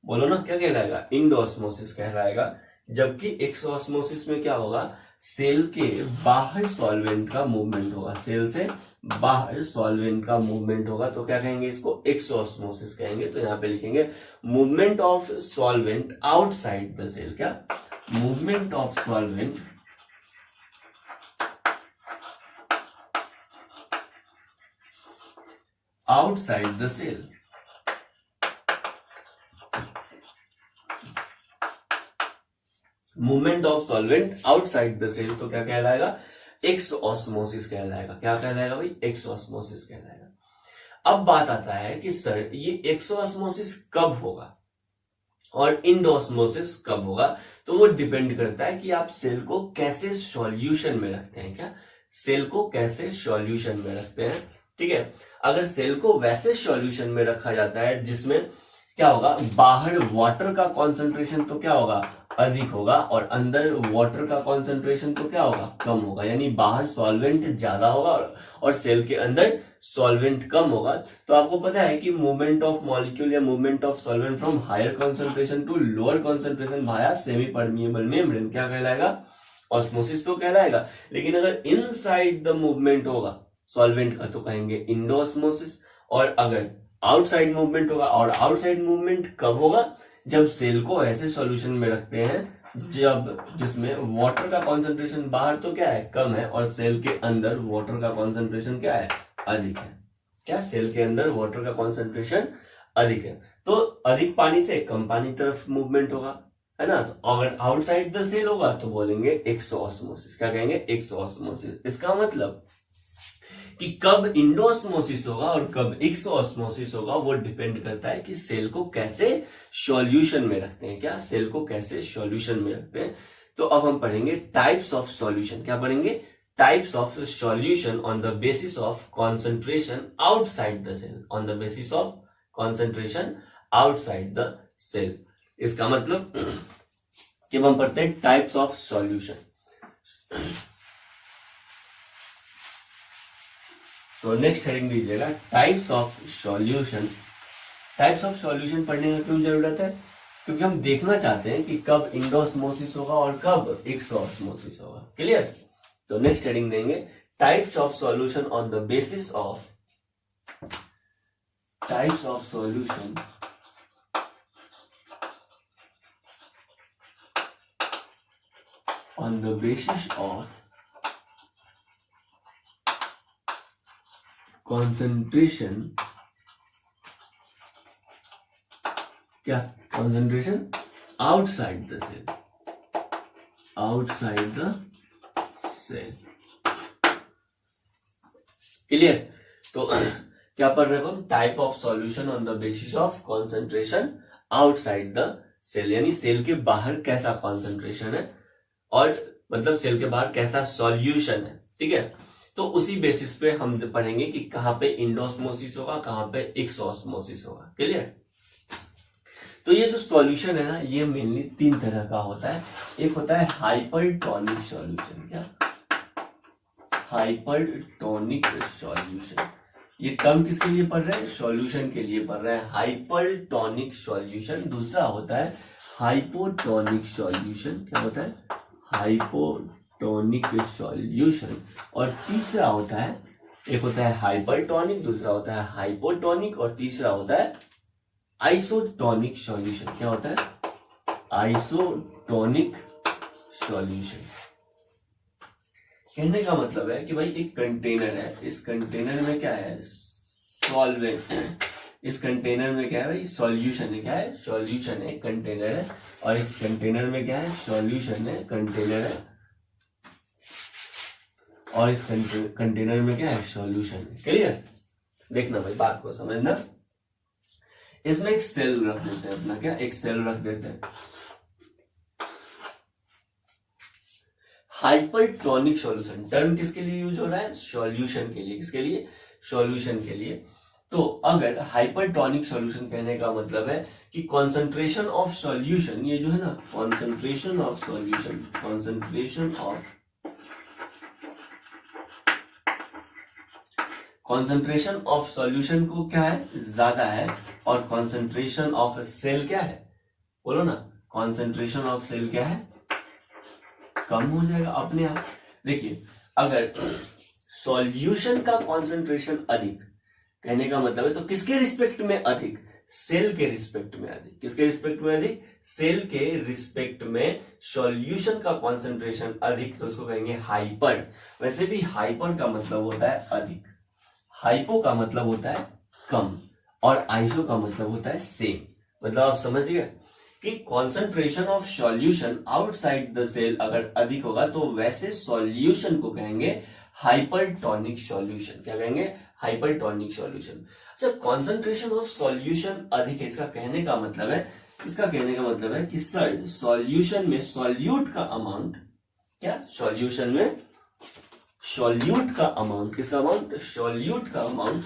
बोलो ना क्या कहलाएगा, इंडोऑस्मोसिस कहलाएगा। जबकि एक्सोऑस्मोसिस में क्या होगा, सेल के बाहर सॉल्वेंट का मूवमेंट होगा, सेल से बाहर सॉल्वेंट का मूवमेंट होगा, तो क्या कहेंगे इसको, एक्सोऑस्मोसिस कहेंगे। तो यहां पे लिखेंगे movement of solvent outside the cell, क्या, movement of solvent outside the cell. Movement of solvent outside the cell तो क्या कहलाएगा, एक्सोऑस्मोसिस कहलाएगा। क्या कहलाएगा भाई, एक्सोऑस्मोसिस कहलाएगा। अब बात आता है कि सर ये एक्सोऑस्मोसिस कब होगा और इंडोऑस्मोसिस कब होगा, तो वो डिपेंड करता है कि आप सेल को कैसे सॉल्यूशन में रखते हैं, क्या, सेल को कैसे सॉल्यूशन में रखते हैं। ठीक है, अगर सेल को वैसे सॉल्यूशन में रखा जाता है जिसमें क्या होगा, बाहर वाटर का कॉन्सेंट्रेशन तो क्या होगा, अधिक होगा, और अंदर वाटर का कॉन्सेंट्रेशन तो क्या होगा, कम होगा, यानी बाहर सॉल्वेंट ज्यादा होगा और सेल के अंदर सॉल्वेंट कम होगा। तो आपको पता है कि मूवमेंट ऑफ मॉलिक्यूल या movement of solvent from higher concentration to lower concentration via semi permeable membrane क्या कहलाएगा, ऑस्मोसिस तो कहलाएगा। लेकिन अगर इनसाइड द मूवमेंट होगा सॉल्वेंट का तो कहेंगे इंडोऑस्मोसिस, और अगर आउटसाइड मूवमेंट होगा, और आउटसाइड मूवमेंट कब होगा, जब सेल को ऐसे सॉल्यूशन में रखते हैं जब जिसमें वाटर का कॉन्सेंट्रेशन बाहर तो क्या है, कम है, और सेल के अंदर वाटर का कॉन्सेंट्रेशन क्या है, अधिक है। क्या, सेल के अंदर वाटर का कॉन्सेंट्रेशन अधिक है, तो अधिक पानी से कम पानी तरफ मूवमेंट होगा, है ना। तो अगर आउटसाइड द सेल होगा तो बोलेंगे एक्सोऑस्मोसिस। क्या कहेंगे, एक्सोऑस्मोसिस। इसका मतलब कि कब इंडोऑस्मोसिस होगा और कब एक्सोऑस्मोसिस होगा वो डिपेंड करता है कि सेल को कैसे सॉल्यूशन में रखते हैं, क्या, सेल को कैसे सॉल्यूशन में रखते हैं। तो अब हम पढ़ेंगे टाइप्स ऑफ सॉल्यूशन। क्या पढ़ेंगे, types of solution on the basis of concentration outside the cell, on the basis of concentration outside the cell. इसका मतलब कि हम पढ़ते हैं टाइप्स ऑफ सॉल्यूशन। तो नेक्स्ट हेडिंग दीजिएगा types of solution. Types of solution पढ़ने में क्यों जरूरत है, क्योंकि हम देखना चाहते हैं कि कब इंडोऑस्मोसिस होगा और कब एक्सोऑस्मोसिस होगा। क्लियर। तो नेक्स्ट हेडिंग देंगे types of solution on the basis of, types of solution on the basis of concentration, क्या, concentration outside the cell, outside the cell. Clear. तो क्या पढ़ रहे हो हम, type of solution on the basis of concentration outside the cell, यानी cell के बाहर कैसा कॉन्सेंट्रेशन है और मतलब सेल के बाहर कैसा सॉल्यूशन है। ठीक है, तो उसी बेसिस पे हम पढ़ेंगे कि कहां पे इंडोऑस्मोसिस होगा, कहां पे एक्सोऑस्मोसिस होगा। क्लियर। तो ये जो सॉल्यूशन है ना, ये मेनली तीन तरह का होता है। एक होता है हाइपरटोनिक सॉल्यूशन। क्या, हाइपरटोनिक सॉल्यूशन। ये टर्म किसके लिए पढ़ रहे हैं, सॉल्यूशन के लिए पढ़ रहे हैं, हाइपरटोनिक सॉल्यूशन। दूसरा होता है हाइपोटोनिक सॉल्यूशन। क्या होता है, हाइपोटोनिक सॉल्यूशन। और तीसरा होता है, एक होता है हाइपरटोनिक, दूसरा होता है हाइपोटोनिक, और तीसरा होता है आइसोटोनिक सॉल्यूशन। क्या होता है, आइसोटोनिक सॉल्यूशन। कहने का मतलब है कि भाई एक कंटेनर है, इस कंटेनर में क्या है, सॉल्वेंट, इस कंटेनर में क्या है भाई, सॉल्यूशन है। क्या है, सॉल्यूशन है, कंटेनर है, और इस कंटेनर में क्या है, सॉल्यूशन है, कंटेनर है, और इस कंटेनर में क्या है, सॉल्यूशन है। क्लियर। देखना भाई, बात को समझना। इसमें एक सेल रख देते हैं अपना, क्या, एक सेल रख देते हैं। हाइपरटोनिक सॉल्यूशन टर्म किसके लिए यूज हो रहा है, सॉल्यूशन के लिए। किसके लिए, सॉल्यूशन के लिए। तो अगर हाइपरटोनिक सॉल्यूशन कहने का मतलब है कि कॉन्सेंट्रेशन ऑफ सॉल्यूशन, ये जो है ना, concentration of solution, concentration of solution को क्या है, ज्यादा है, और कॉन्सेंट्रेशन ऑफ सेल क्या है, बोलो ना, कॉन्सेंट्रेशन ऑफ सेल क्या है, कम हो जाएगा अपने आप। देखिए अगर सॉल्यूशन का कॉन्सेंट्रेशन अधिक, कहने का मतलब है तो किसके रिस्पेक्ट में अधिक, सेल के रिस्पेक्ट में अधिक, किसके रिस्पेक्ट में अधिक, सेल के रिस्पेक्ट में सॉल्यूशन का कॉन्सेंट्रेशन अधिक, तो इसको कहेंगे हाइपर। वैसे भी हाइपर का मतलब होता है अधिक, हाइपो का मतलब होता है कम, और आइसो का मतलब होता है सेम। मतलब आप समझ गए कि concentration of solution outside the cell अगर अधिक होगा तो वैसे सॉल्यूशन को कहेंगे हाइपरटोनिक सॉल्यूशन। क्या कहेंगे, हाइपरटोनिक सॉल्यूशन। अच्छा, कॉन्सेंट्रेशन ऑफ सॉल्यूशन अधिक है, इसका कहने का मतलब है, इसका कहने का मतलब है कि सर सॉल्यूशन में सॉल्यूट का अमाउंट, क्या सॉल्यूशन में सॉल्यूट का अमाउंट, किसका अमाउंट, सॉल्यूट का अमाउंट,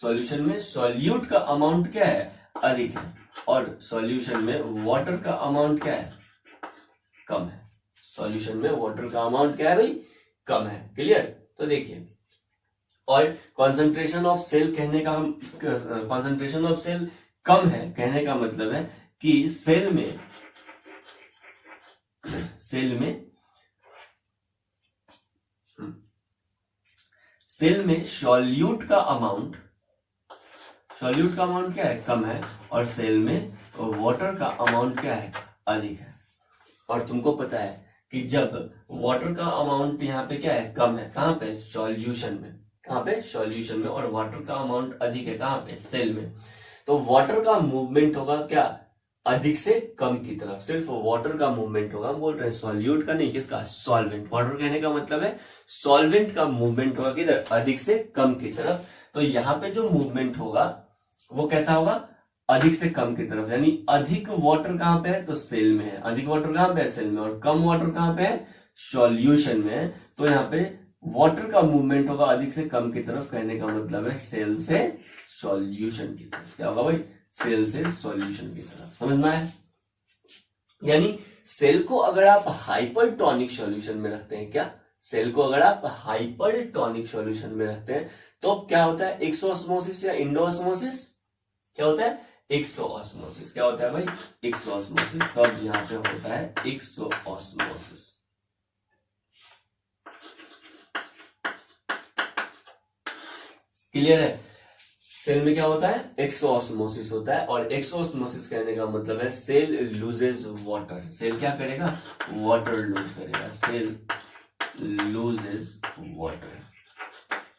सॉल्यूशन में सॉल्यूट का अमाउंट क्या है, अधिक है, और सॉल्यूशन में वाटर का अमाउंट क्या है, कम है। सॉल्यूशन में वाटर का अमाउंट क्या है भाई, कम है। क्लियर। तो देखिए, और कॉन्सेंट्रेशन ऑफ सेल कहने का, कॉन्सेंट्रेशन ऑफ सेल कम है कहने का मतलब है कि सेल में सॉल्यूट का अमाउंट क्या है, कम है, और सेल में वाटर का अमाउंट क्या है, अधिक है। और तुमको पता है कि जब वाटर का अमाउंट यहाँ पे क्या है, कम है, कहाँ पे, सॉल्यूशन में, कहाँ पे, सॉल्यूशन में, और वाटर का अमाउंट अधिक है, कहाँ पे, सेल में, तो वाटर का मूवमेंट होगा क्या, अधिक से कम की तरफ, सिर्फ वाटर का मूवमेंट होगा। बोल रहे हैं सॉल्यूट का नहीं, किसका, सॉल्वेंट। वाटर कहने का मतलब है सॉल्वेंट का मूवमेंट होगा किधर, अधिक से कम की तरफ। तो यहाँ पे जो मूवमेंट होगा वो कैसा होगा, अधिक से कम की तरफ, यानी अधिक वाटर कहां पे है, तो सेल में है, अधिक वाटर कहां पे है, सेल में, और कम वाटर कहां पे है, सॉल्यूशन में है। तो यहाँ पे वाटर का मूवमेंट होगा अधिक से कम की तरफ, कहने का मतलब है सेल से सॉल्यूशन की तरफ। क्या होगा भाई, सेल से सॉल्यूशन की तरफ। समझ में आया। यानी सेल को अगर आप हाइपरटोनिक सॉल्यूशन में रखते हैं, क्या, सेल को अगर आप हाइपरटोनिक सॉल्यूशन में रखते हैं तो क्या होता है, एक्सोऑस्मोसिस या इंडोऑस्मोसिस, क्या होता है, एक्सोऑस्मोसिस। क्या होता है भाई, एक्सोऑस्मोसिस। तब यहां पे होता है एक्सोऑस्मोसिस। क्लियर है। सेल में क्या होता है, एक्सोऑस्मोसिस होता है, और एक्सोऑस्मोसिस कहने का मतलब है सेल लूजेस वाटर। सेल क्या करेगा, वाटर लूज करेगा, सेल लूजेस वाटर।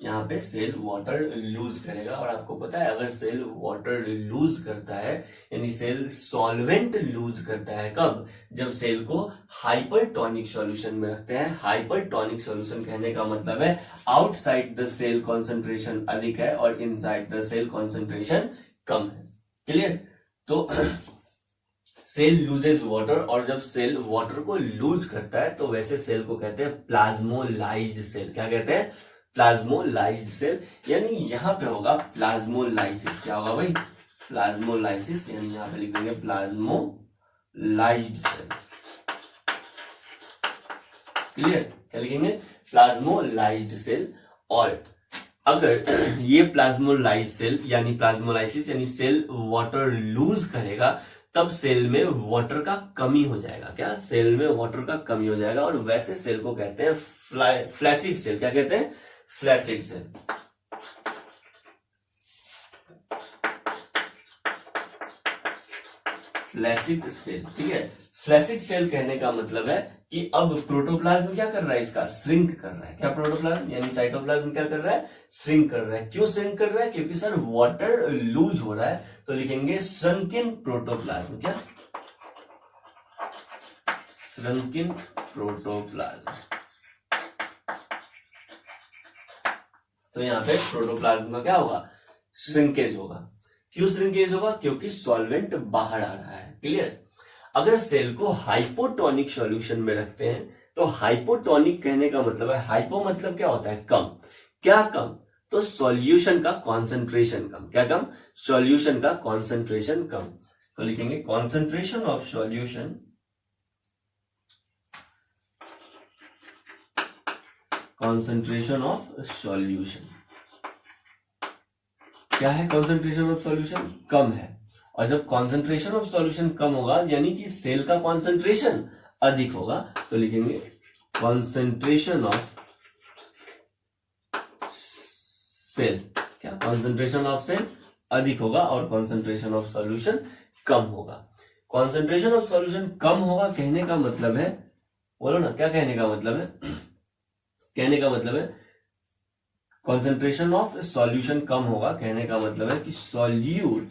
यहाँ पे सेल वाटर लूज करेगा। और आपको पता है अगर सेल वाटर लूज करता है, यानी सेल सॉल्वेंट लूज करता है, कब, जब सेल को हाइपरटोनिक सॉल्यूशन में रखते हैं। हाइपरटोनिक सॉल्यूशन कहने का मतलब है आउटसाइड द सेल कॉन्सेंट्रेशन अधिक है और इनसाइड द सेल कॉन्सेंट्रेशन कम है। क्लियर। तो सेल लूजेस वाटर, और जब सेल वाटर को लूज करता है तो वैसे सेल को कहते हैं प्लाज्मोलाइज्ड सेल। क्या कहते हैं, प्लाज्मोलाइज्ड सेल। यानी यहां पे होगा प्लाज्मोलाइसिस। क्या होगा भाई, प्लाज्मोलाइसिस, यानी यहां पे लिख देंगे प्लाज्मोलाइज्ड सेल। क्लियर। क्या लिखेंगे, प्लाज्मोलाइज्ड सेल। और अगर ये प्लाज्मोलाइज्ड सेल यानी प्लाज्मोलाइसिस यानी सेल वाटर लूज करेगा, तब सेल में वाटर का कमी हो जाएगा। क्या, सेल में वाटर का कमी हो जाएगा, और वैसे सेल को कहते हैं फ्लैसिड सेल। क्या कहते हैं, फ्लैसिड सेल। फ्लैसिड सेल, ठीक है। फ्लैसिड सेल कहने का मतलब है कि अब प्रोटोप्लाज्म क्या कर रहा है, इसका श्रिंक कर रहा है। क्या, प्रोटोप्लाज्म यानी साइटोप्लाज्म क्या कर रहा है, श्रिंक कर रहा है। क्यों श्रिंक कर रहा है, क्योंकि सर वाटर लूज हो रहा है, तो लिखेंगे श्रंकिन प्रोटोप्लाज्म। क्या, श्रंकिन प्रोटोप्लाज्म। तो यहाँ पे प्रोटोप्लाज्म का क्या होगा, श्रिंकेज होगा। क्यों श्रिंकेज होगा, क्योंकि सॉल्वेंट बाहर आ रहा है। क्लियर। अगर सेल को हाइपोटोनिक सॉल्यूशन में रखते हैं तो हाइपोटोनिक कहने का मतलब है, हाइपो मतलब क्या होता है, कम। क्या कम, तो सॉल्यूशन का कॉन्सेंट्रेशन कम। क्या कम, सॉल्यूशन का कॉन्सेंट्रेशन कम। तो लिखेंगे concentration of solution, concentration of solution क्या है, कॉन्सेंट्रेशन ऑफ सॉल्यूशन कम है, और जब कॉन्सेंट्रेशन ऑफ सॉल्यूशन कम होगा यानी कि सेल का कॉन्सेंट्रेशन अधिक होगा, तो लिखेंगे कॉन्सेंट्रेशन ऑफ सेल, क्या कॉन्सेंट्रेशन ऑफ सेल अधिक होगा और कॉन्सेंट्रेशन ऑफ सॉल्यूशन कम होगा। कॉन्सेंट्रेशन ऑफ सॉल्यूशन कम होगा कहने का मतलब है, बोलो ना क्या कहने का मतलब है, कहने का मतलब है कॉन्सेंट्रेशन ऑफ सॉल्यूशन कम होगा कहने का मतलब है कि सॉल्यूट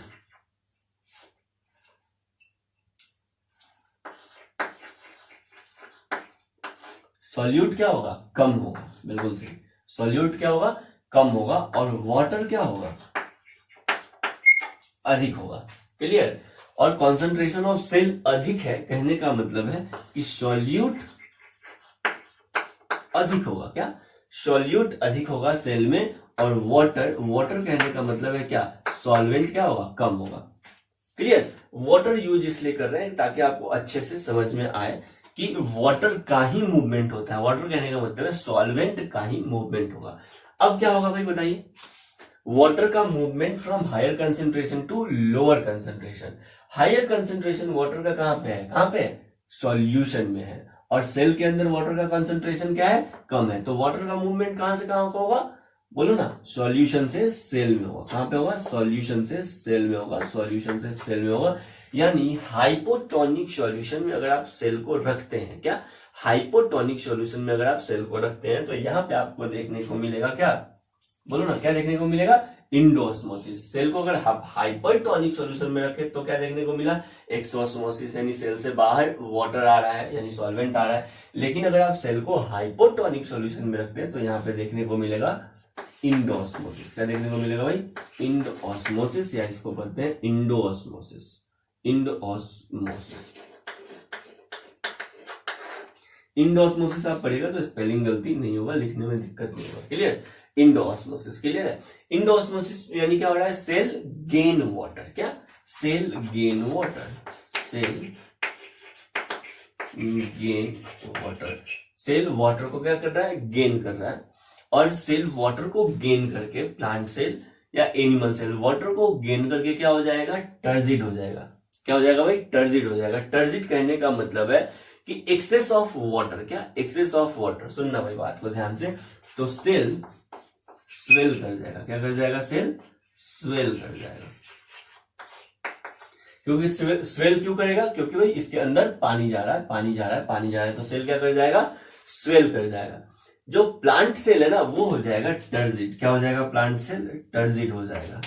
क्या होगा, कम होगा, बिल्कुल सही। सॉल्यूट क्या होगा, कम होगा, और वाटर क्या होगा, अधिक होगा। क्लियर। और कॉन्सेंट्रेशन ऑफ सेल अधिक है कहने का मतलब है कि सॉल्यूट अधिक होगा, क्या सॉल्यूट अधिक होगा सेल में, और वाटर कहने का मतलब है क्या, सॉल्वेंट क्या होगा, कम होगा। क्लियर। वाटर यूज इसलिए कर रहे हैं ताकि आपको अच्छे से समझ में आए कि वाटर का ही मूवमेंट होता है। वाटर कहने का मतलब है सॉल्वेंट का ही मूवमेंट होगा। अब क्या होगा भाई बताइए, वाटर का movement from higher concentration to lower concentration. Higher concentration water का कहां पे है, कहां पे, सॉल्यूशन में है, और सेल के अंदर वाटर का कंसेंट्रेशन क्या है, कम है। तो वाटर का मूवमेंट कहां से कहां का होगा, बोलो ना, सॉल्यूशन से सेल में होगा। कहां पे होगा, सॉल्यूशन से सेल में होगा, सॉल्यूशन से सेल में होगा। यानी हाइपोटोनिक सॉल्यूशन में अगर आप सेल को रखते हैं, क्या हाइपोटोनिक सॉल्यूशन में अगर आप सेल को रखते हैं तो यहां पे आपको देखने को मिलेगा क्या, बोलो ना क्या देखने को मिलेगा, इंडोस्मोसिस। सेल को अगर हाइपरटोनिक सॉल्यूशन में रखे तो क्या देखने को मिला, एक्सोस्मोसिस, यानी सेल से बाहर वाटर आ रहा है यानी सॉल्वेंट आ रहा है। लेकिन अगर आप सेल को हाइपोटोनिक सॉल्यूशन में रखते हैं तो यहाँ पे देखने को मिलेगा इंडोस्मोसिस। क्या देखने को मिलेगा भाई, इंडोस्मोसिस, या इसको पढ़ते हैं इंडोस्मोसिस। इंडोस्मोसिस, इंडोस्मोसिस आप पढ़ेगा तो स्पेलिंग गलती नहीं होगा, लिखने में दिक्कत नहीं होगा। क्लियर। इंडोस्मोसिस, क्लियर है। इंडोस्मोसिस यानी क्या हो रहा है, सेल गेन वाटर, क्या cell gain water, cell gain water. Cell water को क्या कर रहा है, गेन कर रहा है, और सेल वाटर को गेन करके प्लांट सेल या एनिमल सेल वाटर को गेन करके क्या हो जाएगा, टर्जिड हो जाएगा। क्या हो जाएगा भाई, टर्जिड हो जाएगा। टर्जिड कहने का मतलब है कि एक्सेस ऑफ वाटर, क्या एक्सेस ऑफ वाटर। सुनना भाई बात को ध्यान से, तो सेल स्वेल कर जाएगा। क्या कर जाएगा, सेल स्वेल कर जाएगा। क्योंकि स्वेल क्यों करेगा, क्योंकि भाई इसके अंदर पानी जा रहा है, पानी जा रहा है, पानी जा रहा है, तो सेल क्या कर जाएगा, स्वेल कर जाएगा। जो प्लांट सेल है ना वो हो जाएगा टर्जिड। क्या हो जाएगा, प्लांट सेल टर्जिड हो जाएगा,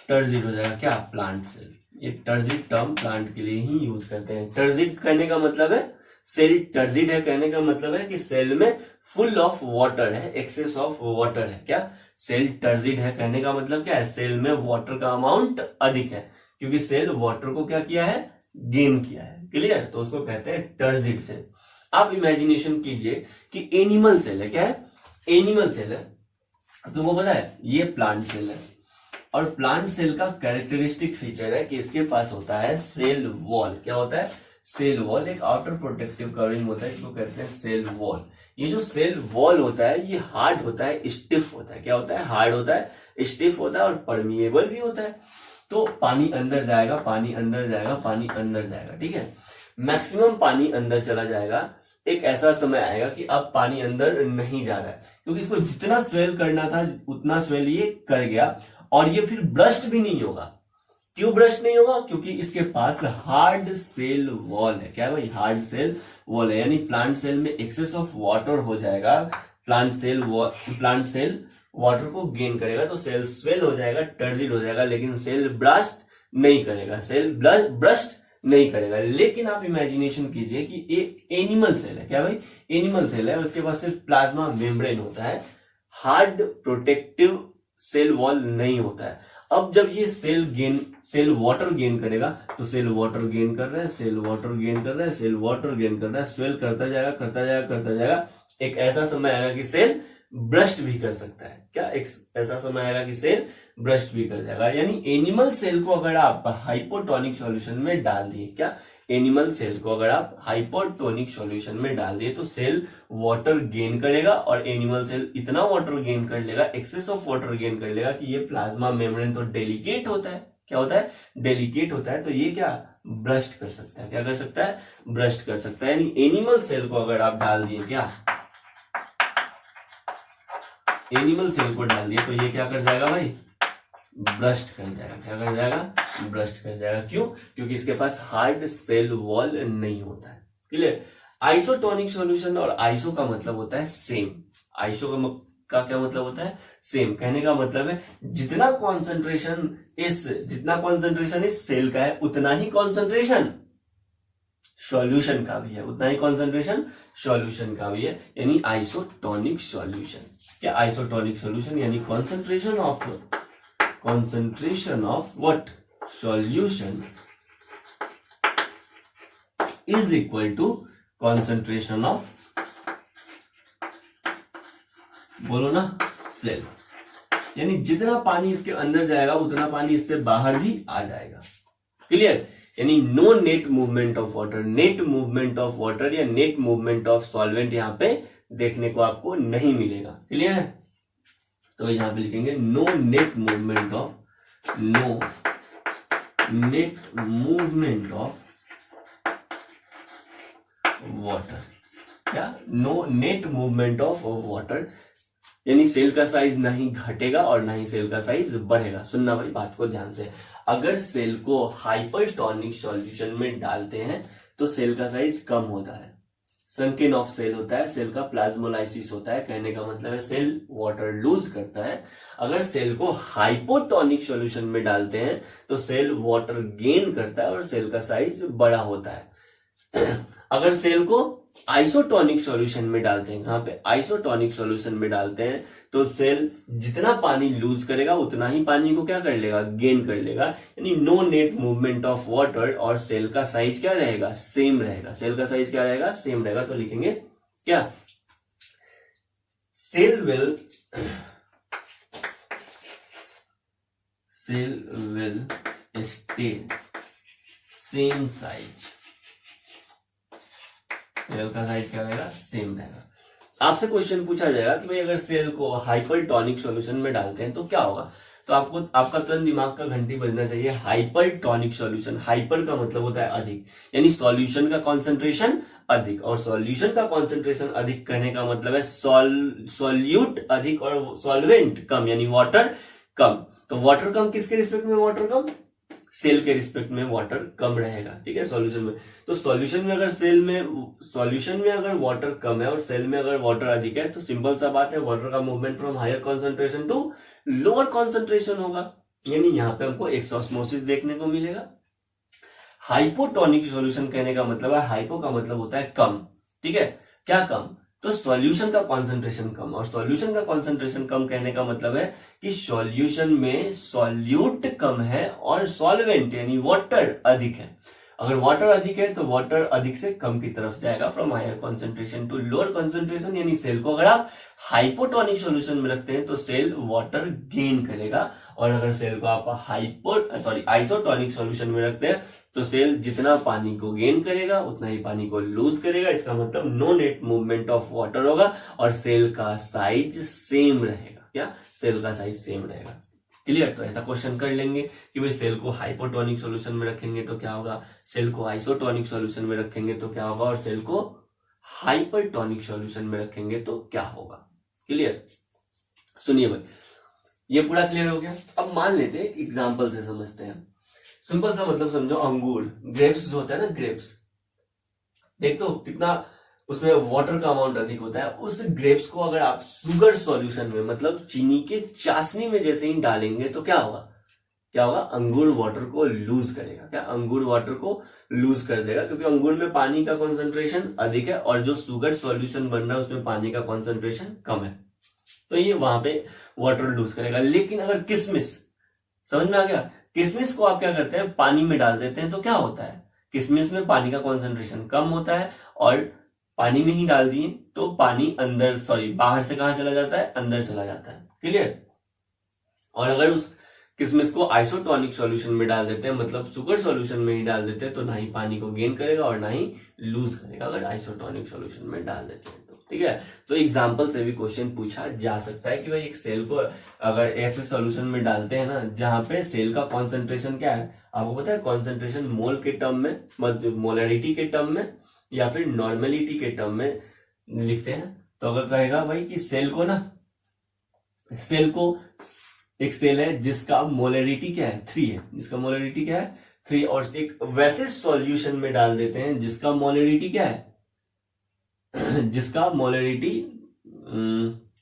टर्जिड हो जाएगा। क्या, प्लांट सेल। ये टर्जिड टर्म प्लांट के लिए ही यूज करते हैं। टर्जिड कहने का मतलब है, सेल टर्जिड है कहने का मतलब है कि सेल में फुल ऑफ वाटर है, एक्सेस ऑफ वाटर है। क्या, सेल टर्जिड है कहने का मतलब क्या है, सेल में वाटर का अमाउंट अधिक है, क्योंकि सेल वाटर को क्या किया है, गेन किया है। क्लियर। तो उसको कहते हैं टर्जिड सेल। आप इमेजिनेशन कीजिए कि एनिमल सेल है, क्या है, एनिमल सेल है, तो वो पता है ये प्लांट सेल है, और प्लांट सेल का कैरेक्टरिस्टिक फीचर है कि इसके पास होता है सेल वॉल। क्या होता है, सेल वॉल। एक आउटर प्रोटेक्टिव कवरिंग होता है, इसको कहते हैं सेल वॉल। ये जो सेल वॉल होता है ये हार्ड होता है, स्टिफ होता है। क्या होता है, हार्ड होता है, स्टिफ होता है, और परमिएबल भी होता है। तो पानी अंदर जाएगा, पानी अंदर जाएगा, पानी अंदर जाएगा, ठीक है। मैक्सिमम पानी अंदर चला जाएगा, एक ऐसा समय आएगा कि अब पानी अंदर नहीं जा रहा है, क्योंकि इसको जितना स्वेल करना था उतना स्वेल ये कर गया, और ये फिर ब्रस्ट भी नहीं होगा। क्यों ब्रस्ट नहीं होगा, क्योंकि इसके पास हार्ड सेल वॉल है। क्या है भाई, हार्ड सेल वॉल है। यानी प्लांट सेल में एक्सेस ऑफ वाटर हो जाएगा, प्लांट सेल वाटर को गेन करेगा, तो सेल स्वेल हो जाएगा, टर्जिड हो जाएगा, लेकिन सेल ब्रस्ट नहीं करेगा, सेल ब्रस्ट नहीं करेगा। लेकिन आप इमेजिनेशन कीजिए कि एक एनिमल सेल है। क्या भाई, एनिमल सेल है, उसके पास सिर्फ प्लाज्मा मेम्ब्रेन होता है, हार्ड प्रोटेक्टिव सेल वॉल नहीं होता है। अब जब ये सेल वाटर गेन करेगा, तो सेल वाटर गेन कर रहा है, सेल वाटर गेन कर रहा है, सेल वाटर गेन कर रहा है, स्वेल करता जाएगा, करता जाएगा, करता जाएगा। एक ऐसा समय आएगा कि सेल ब्रस्ट भी कर सकता है। क्या, एक ऐसा समय आएगा कि सेल ब्रस्ट भी कर जाएगा। यानी एनिमल सेल को अगर आप हाइपोटोनिक सॉल्यूशन में डाल दिए, क्या एनिमल सेल को अगर आप हाइपोटोनिक सॉल्यूशन में डाल दिए तो सेल वाटर गेन करेगा, और एनिमल सेल इतना वाटर गेन कर लेगा, एक्सेस ऑफ वाटर गेन कर लेगा कि ये प्लाज्मा मेम्ब्रेन तो डेलिकेट होता है, क्या होता है, डेलिकेट होता है, तो ये क्या ब्रस्ट कर सकता है, क्या कर सकता है, ब्रस्ट कर सकता है। यानी एनिमल सेल को अगर आप डाल दिए, क्या एनिमल सेल को डाल दिए तो ये क्या कर जाएगा भाई, ब्रस्ट कर जाएगा, क्या कर जाएगा, ब्रस्ट कर जाएगा। क्यों, क्योंकि इसके पास हार्ड सेल वॉल नहीं होता है। क्लियर। आइसोटोनिक सॉल्यूशन और आइसो का मतलब होता है सेम, आइसो का क्या मतलब होता है, सेम। कहने का मतलब है जितना कॉन्सेंट्रेशन इस सेल का है उतना ही कॉन्सेंट्रेशन सॉल्यूशन का भी है, उतना ही कॉन्सेंट्रेशन सॉल्यूशन का भी है, यानी आइसोटोनिक सॉल्यूशन। क्या आइसोटोनिक सॉल्यूशन यानी concentration of what, solution is equal to concentration of, बोलो ना, सेल। यानी जितना पानी इसके अंदर जाएगा उतना पानी इससे बाहर भी आ जाएगा। क्लियर। यानी no net movement of water, net movement of water या नेट मूवमेंट ऑफ सॉल्वेंट यहां पे देखने को आपको नहीं मिलेगा। क्लियर है। तो यहां पे लिखेंगे no net movement of water, क्या no net movement of water, यानी सेल का साइज ना ही घटेगा और ना ही सेल का साइज बढ़ेगा। सुनना भाई बात को ध्यान से, अगर सेल को हाइपरटोनिक सॉल्यूशन में डालते हैं तो सेल का साइज कम होता है, संकिन ऑफ सेल होता है, सेल का प्लाज्मोलाइसिस होता है, कहने का मतलब है सेल वाटर लूज करता है। अगर सेल को हाइपोटोनिक सॉल्यूशन में डालते हैं तो सेल वाटर गेन करता है और सेल का साइज बड़ा होता है। अगर सेल को आइसोटोनिक सॉल्यूशन में डालते हैं, यहाँ पे आइसोटोनिक सॉल्यूशन में डालते हैं तो सेल जितना पानी लूज करेगा उतना ही पानी को क्या कर लेगा, गेन कर लेगा। यानी no net movement of water, और सेल का साइज क्या रहेगा, सेम रहेगा, सेल का साइज क्या रहेगा, सेम रहेगा। तो लिखेंगे क्या, cell will stay same size, cell का साइज क्या रहेगा, सेम रहेगा। आपसे क्वेश्चन पूछा जाएगा कि भाई अगर सेल को हाइपरटोनिक सॉल्यूशन में डालते हैं तो क्या होगा, तो आपका तुरंत दिमाग का घंटी बजना चाहिए। हाइपरटोनिक सॉल्यूशन, हाइपर का मतलब होता है अधिक, यानी सॉल्यूशन का कॉन्सेंट्रेशन अधिक, और सॉल्यूशन का कॉन्सेंट्रेशन अधिक करने का मतलब है सॉल्यूट अधिक और सॉल्वेंट कम, यानी वाटर कम। तो वाटर कम किसके रिस्पेक्ट में, वाटर कम सेल के रिस्पेक्ट में वाटर कम रहेगा। ठीक है, सॉल्यूशन में। तो सॉल्यूशन में अगर वाटर कम है और सेल में अगर वाटर अधिक है तो सिंपल सा बात है, वाटर का movement from higher concentration to lower concentration होगा, यानी यहां पे हमको एक्सॉस्मोसिस देखने को मिलेगा। हाइपोटोनिक सॉल्यूशन कहने का मतलब है, हाइपो का मतलब होता है कम। ठीक है, क्या कम, तो सॉल्यूशन का कॉन्सेंट्रेशन कम, और सॉल्यूशन का कॉन्सेंट्रेशन कम कहने का मतलब है कि सॉल्यूशन में सॉल्यूट कम है और सॉल्वेंट यानी वाटर अधिक है। अगर वाटर अधिक है तो वाटर अधिक से कम की तरफ जाएगा, from higher concentration to lower concentration. यानी सेल को अगर आप हाइपोटोनिक सॉल्यूशन में रखते हैं तो सेल वाटर गेन करेगा, और अगर सेल को आप आइसोटोनिक सॉल्यूशन में रखते हैं तो सेल जितना पानी को गेन करेगा उतना ही पानी को लूज करेगा। इसका मतलब no net movement of water होगा और सेल का साइज सेम रहेगा। क्या, सेल का साइज सेम रहेगा। क्लियर। तो ऐसा क्वेश्चन कर लेंगे कि भाई सेल को हाइपोटोनिक सॉल्यूशन में रखेंगे तो क्या होगा, सेल को आइसोटोनिक सॉल्यूशन में रखेंगे तो क्या होगा, और सेल को हाइपरटोनिक सॉल्यूशन में रखेंगे तो क्या होगा। क्लियर। सुनिए भाई, ये पूरा क्लियर हो गया। अब मान लेते हैं एक एग्जाम्पल से समझते हैं। सिंपल सा मतलब समझो, अंगूर, ग्रेप्स जो होता है ना, ग्रेप्स देख तो कितना उसमें वाटर का अमाउंट अधिक होता है। उस ग्रेप्स को अगर आप शुगर सॉल्यूशन में, मतलब चीनी के चाशनी में जैसे ही डालेंगे तो क्या होगा, अंगूर वाटर को लूज करेगा। क्या, अंगूर वाटर को लूज कर देगा, क्योंकि अंगूर में पानी का कॉन्सेंट्रेशन अधिक है और जो शुगर सॉल्यूशन बन रहा है उसमें पानी का कॉन्सेंट्रेशन कम है, तो ये वहां पे वाटर लूज करेगा। लेकिन अगर किशमिश, समझ में आ गया, किशमिश को आप क्या करते हैं, पानी में डाल देते हैं तो क्या होता है, किशमिश में पानी का कॉन्सेंट्रेशन कम होता है, और पानी में ही डाल दिए तो पानी बाहर से कहां चला जाता है, अंदर चला जाता है। क्लियर। और अगर उस किसमिस को आइसोटोनिक सॉल्यूशन में डाल देते हैं, मतलब शुगर सॉल्यूशन में ही डाल देते हैं, तो ना ही पानी को गेन करेगा और ना ही लूज करेगा अगर आइसोटोनिक सॉल्यूशन में डाल देते हैं तो। ठीक है, तो एग्जाम्पल से भी क्वेश्चन पूछा जा सकता है कि भाई एक सेल को अगर ऐसे सॉल्यूशन में डालते हैं ना जहां पे सेल का कॉन्सेंट्रेशन क्या है, आपको पता है कॉन्सेंट्रेशन मोल के टर्म में, मतलब मोलरिटी के टर्म में या फिर नॉर्मेलिटी के टर्म में लिखते हैं। तो अगर कहेगा भाई कि सेल को एक सेल है जिसका मोलरिटी क्या है 3 है, जिसका मोलरिटी क्या है 3, और एक वैसे सॉल्यूशन में डाल देते हैं जिसका मोलरिटी क्या है जिसका मोलरिटी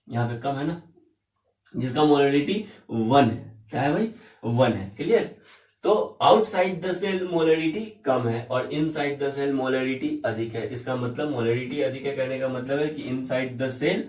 यहां पे कम है ना, जिसका मोलरिटी 1 है, क्या है भाई 1 है। क्लियर, तो आउटसाइड द सेल मोलरिटी कम है और इनसाइड द सेल मोलरिटी अधिक है। इसका मतलब मोलरिटी अधिक है कहने का मतलब है कि इनसाइड द सेल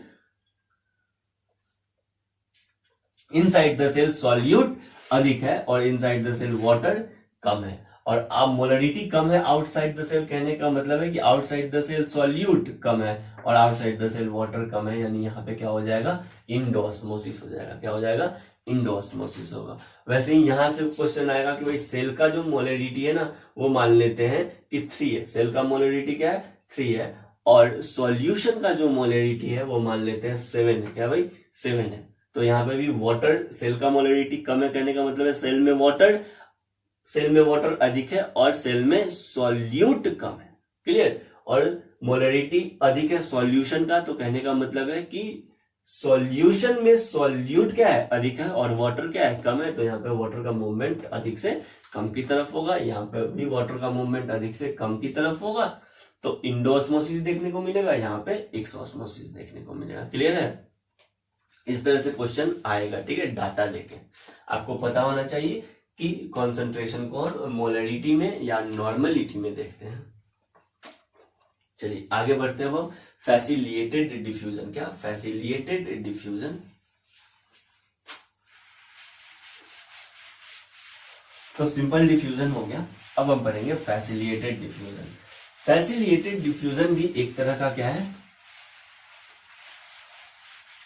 सॉल्यूट अधिक है और इनसाइड द सेल वाटर कम है। और अब मोलरिटी कम है आउटसाइड द सेल कहने का मतलब है कि आउटसाइड द सेल सॉल्यूट कम है और आउटसाइड द सेल वाटर कम है, यानी यहाँ पे क्या हो जाएगा इंडोस्मोसिस हो जाएगा। क्या हो जाएगा इंडोस्मोसिस होगा। वैसे ही यहां से क्वेश्चन आएगा कि भाई सेल का जो मोलरिटी है ना वो मान लेते हैं कि 3 है, सेल का मोलरिटी क्या है 3 है और सॉल्यूशन का जो मोलरिटी है वो मान लेते हैं 7 है। क्या भाई 7 है। तो यहाँ पे भी वाटर, सेल का मोलरिटी कम है कहने का मतलब है सेल में वाटर अधिक है और सेल में सॉल्यूट कम है। क्लियर, और मोलरिटी अधिक है सॉल्यूशन का, तो कहने का मतलब है कि सॉल्यूशन में सॉल्यूट क्या है अधिक है और वाटर क्या है कम है, तो यहाँ पे वाटर का मूवमेंट अधिक से कम की तरफ होगा, यहाँ पे भी वाटर का मूवमेंट अधिक से कम की तरफ होगा, तो इंडोस्मोसिस देखने को मिलेगा, यहाँ पे एक्सोस्मोसिस देखने को मिलेगा। क्लियर है, इस तरह से क्वेश्चन आएगा। ठीक है, डाटा देके आपको पता होना चाहिए कि कॉन्सेंट्रेशन को मोलरिटी में या नॉर्मलिटी में देखते हैं। चलिए आगे बढ़ते हैं हम फैसिलिटेटेड डिफ्यूजन। क्या फैसिलिटेटेड डिफ्यूजन, तो सिंपल डिफ्यूजन हो गया, अब हम पढ़ेंगे फैसिलिटेटेड डिफ्यूजन। फैसिलिटेटेड डिफ्यूजन भी एक तरह का क्या है,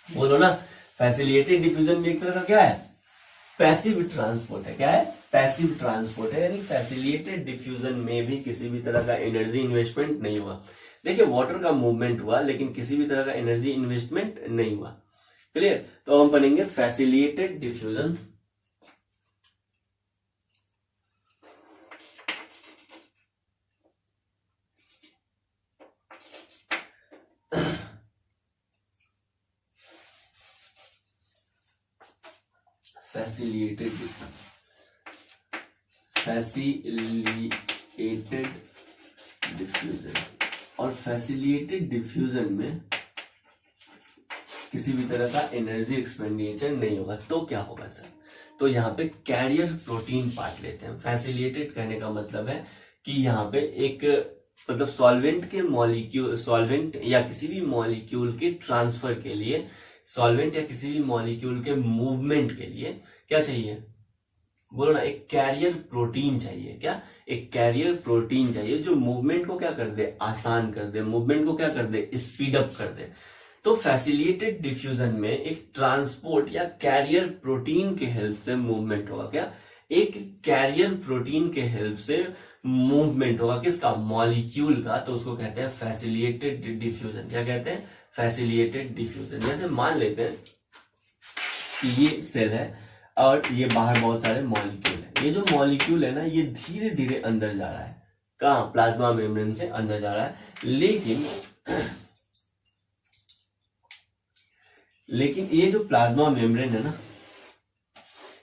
बोलो ना, फैसिलिटेटेड डिफ्यूजन भी एक तरह का क्या है पैसिव ट्रांसपोर्ट है। क्या है पैसिव ट्रांसपोर्ट है, यानी फैसिलिटेटेड डिफ्यूजन में भी किसी भी तरह का एनर्जी इन्वेस्टमेंट नहीं हुआ। देखिए वाटर का मूवमेंट हुआ लेकिन किसी भी तरह का एनर्जी इन्वेस्टमेंट नहीं हुआ। क्लियर, तो हम पढ़ेंगे फैसिलिटेटेड डिफ्यूजन। फैसिलिटेटेड डिफ्यूजन, और फैसिलिटेटेड डिफ्यूजन में किसी भी तरह का एनर्जी एक्सपेंडिचर नहीं होगा। तो क्या होगा सर, तो यहाँ पे कैरियर प्रोटीन पार्ट लेते हैं। फैसिलिटेट कहने का मतलब है कि यहाँ पे एक मतलब सॉल्वेंट या किसी भी मॉलिक्यूल के ट्रांसफर के लिए, सॉल्वेंट या किसी भी मॉलिक्यूल के मूवमेंट के लिए क्या चाहिए, बोलो ना, एक कैरियर प्रोटीन चाहिए। क्या, एक कैरियर प्रोटीन चाहिए जो मूवमेंट को क्या कर दे, आसान कर दे, मूवमेंट को क्या कर दे, स्पीड अप कर दे। तो फैसिलिटेटेड डिफ्यूजन में एक ट्रांसपोर्ट या कैरियर प्रोटीन के हेल्प से मूवमेंट होगा। क्या, एक कैरियर प्रोटीन के हेल्प से मूवमेंट होगा, किसका, मॉलिक्यूल का, तो उसको कहते हैं फैसिलिटेटेड डिफ्यूजन। क्या कहते हैं, फैसिलिटेटेड डिफ्यूजन। जैसे मान लेते हैं कि ये सेल है और ये बाहर बहुत सारे मॉलिक्यूल है। ये जो मॉलिक्यूल है ना ये धीरे धीरे अंदर जा रहा है, कहाँ, प्लाज्मा मेम्ब्रेन से अंदर जा रहा है, लेकिन ये जो प्लाज्मा मेम्ब्रेन है ना,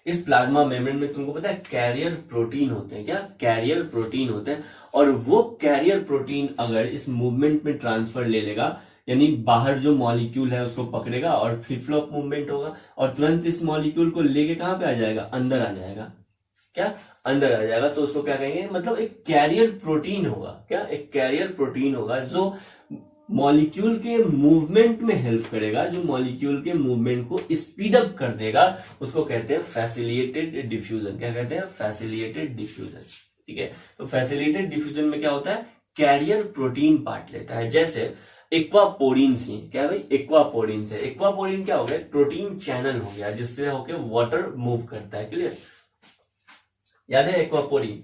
इस प्लाज्मा मेम्ब्रेन में तुमको पता है कैरियर प्रोटीन होते हैं। क्या, कैरियर प्रोटीन होते हैं, और वो कैरियर प्रोटीन अगर इस मूवमेंट में ट्रांसफर ले लेगा, यानी बाहर जो मॉलिक्यूल है उसको पकड़ेगा और फ्लिप फ्लॉप मूवमेंट होगा और तुरंत इस मॉलिक्यूल को लेके कहां पे आ जाएगा, अंदर आ जाएगा। क्या, अंदर आ जाएगा, तो उसको क्या कहेंगे, मतलब एक कैरियर प्रोटीन होगा। क्या, एक कैरियर प्रोटीन होगा जो मॉलिक्यूल के मूवमेंट में हेल्प करेगा, जो मॉलिक्यूल के मूवमेंट को स्पीड अप कर देगा, उसको कहते हैं फैसिलिटेटेड डिफ्यूजन। क्या कहते हैं, फैसिलिटेटेड डिफ्यूजन। ठीक है, तो फैसिलिटेटेड डिफ्यूजन में क्या होता है, कैरियर प्रोटीन पार्ट लेता है। जैसे एक्वापोरिन से। क्या भाई? एक्वापोरिन से। एक्वापोरिन क्या हो गया? प्रोटीन चैनल हो गया जिससे होके वाटर मूव करता है। क्लियर? याद है एक्वापोरिन?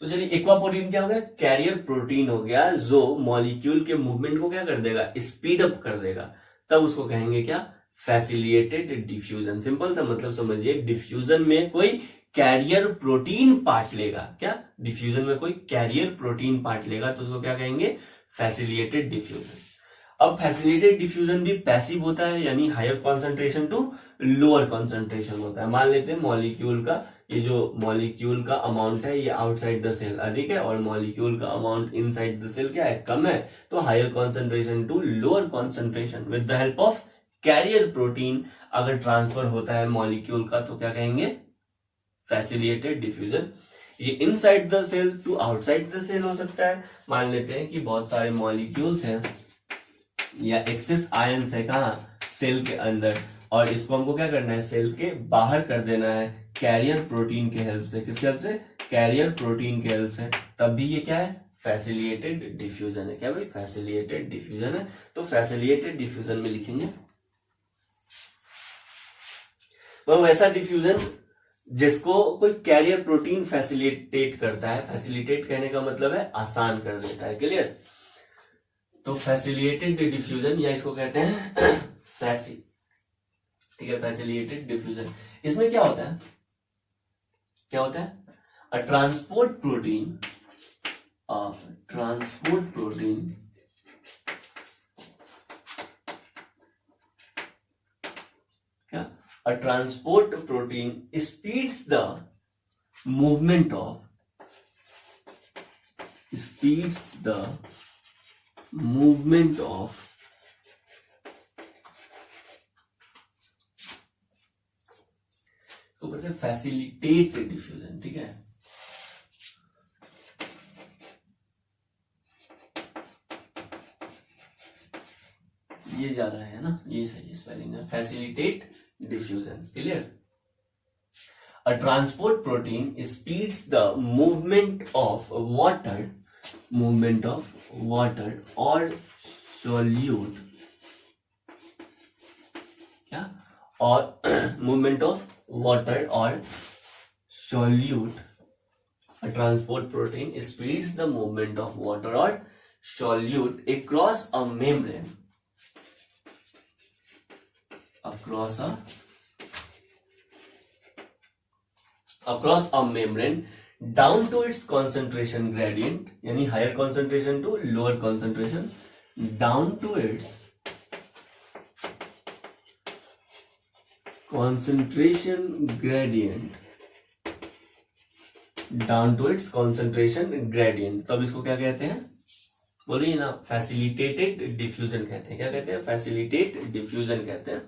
तो चलिए, एक्वापोरिन क्या हो गया? कैरियर प्रोटीन हो गया जो मॉलिक्यूल के मूवमेंट को क्या कर देगा? स्पीड अप कर देगा। तब उसको कहेंगे क्या? Facilitated diffusion. सिंपल सा मतलब समझिए, डिफ्यूजन में कोई कैरियर प्रोटीन पार्ट लेगा। क्या? डिफ्यूजन में कोई कैरियर प्रोटीन पार्ट लेगा तो उसको क्या कहेंगे? Facilitated diffusion. अब फैसिलिटेटेड डिफ्यूजन भी पैसिव होता है, यानी higher concentration to lower concentration होता है। मान लेते हैं मॉलिक्यूल का, ये जो मॉलिक्यूल का अमाउंट है ये आउटसाइड द सेल अधिक है और मॉलिक्यूल का अमाउंट इनसाइड द सेल क्या है? कम है। तो higher concentration to lower concentration with the help of carrier protein अगर ट्रांसफर होता है मॉलिक्यूल का तो क्या कहेंगे? Facilitated diffusion. ये inside the cell to outside the cell हो सकता है। मान लेते हैं कि बहुत सारे मॉलिक्यूल्स हैं या एक्सेस आयंस है कहाँ? सेल के अंदर, और इसको हमको क्या करना है? सेल के बाहर कर देना है कैरियर प्रोटीन के हेल्प से। किसके हेल्प से? कैरियर प्रोटीन के हेल्प से। तब भी ये क्या है? फैसिलिटेटेड डिफ्यूजन है। क्या भाई? फैसिलिटेटेड डिफ्यूजन है। तो फैसिलिटेटेड डिफ्यूजन में लिखेंगे वो वैसा डिफ्यूजन जिसको कोई कैरियर प्रोटीन फैसिलिटेट करता है। फैसिलिटेट कहने का मतलब है आसान कर देता है। क्लियर? तो फैसिलिटेटेड डिफ्यूजन या इसको कहते हैं फैसी, ठीक है, फैसिलिटेटेड डिफ्यूजन। इसमें क्या होता है? क्या होता है? अ ट्रांसपोर्ट प्रोटीन क्या? A transport protein speeds the movement of तो कहते हैं फैसिलिटेट डिफ्यूजन। ठीक है? ये ज्यादा है ना, ये सही स्पेलिंग है, facilitate diffusion. Clear? A transport protein speeds the movement of water or solute, क्या? और movement of water or solute. A transport protein speeds the movement of water or solute across a membrane. Across a membrane down to its concentration gradient, यानी higher concentration to lower concentration, down to its concentration gradient, तब इसको क्या कहते हैं? बोलिए ना, facilitated diffusion कहते हैं। क्या कहते हैं? फैसिलिटेट डिफ्यूजन कहते हैं।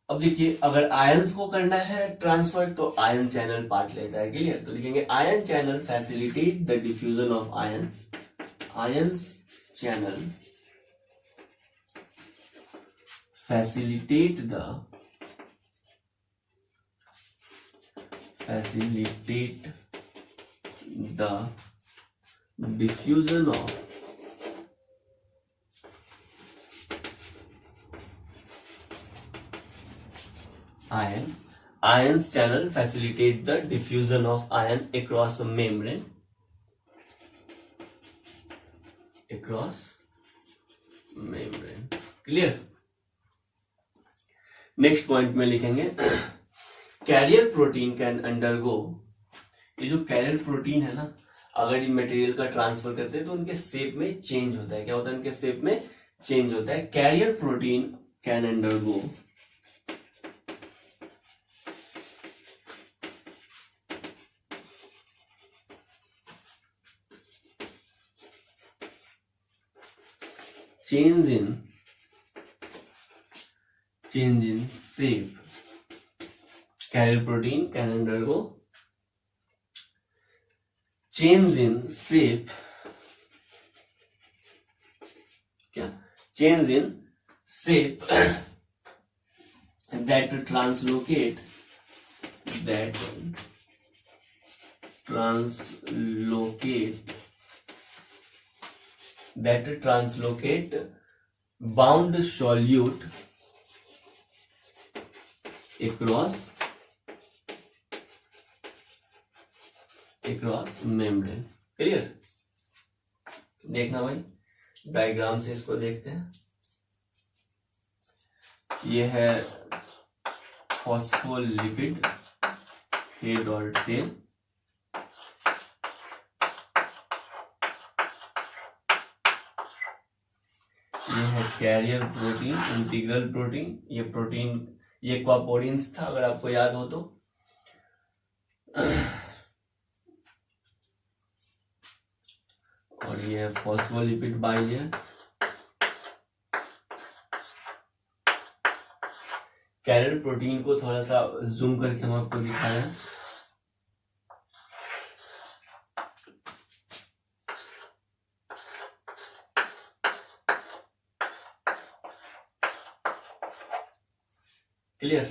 अब देखिए, अगर आयंस को करना है ट्रांसफर तो आयन चैनल पार्ट लेता है। क्लियर? तो लिखेंगे ion channel facilitate the diffusion of ion. Ions channel facilitate the diffusion of ion. Ions channel facilitate the diffusion of ion across a membrane. Clear? Next point में लिखेंगे carrier protein can undergo. ये जो career protein है ना, अगर ये material का transfer करते हैं तो उनके शेप में चेंज होता है। क्या होता है? उनके शेप में चेंज होता है। Carrier protein can undergo change in shape. Carrier protein can undergo change in shape. क्या? Change in shape that translocate that translocate bound solute across membrane। Clear? देखना भाई, डायग्राम से इसको देखते हैं। ये है फॉस्फोलिपिड हेड और टेल, ये है कैरियर प्रोटीन, इंटीग्रल प्रोटीन। ये प्रोटीन, ये क्वापोरिन्स था अगर आपको याद हो तो। और ये है फॉस्फोलिपिड बाइलेयर। कैरियर प्रोटीन को थोड़ा सा जूम करके हम आपको दिखा रहे हैं। Clear?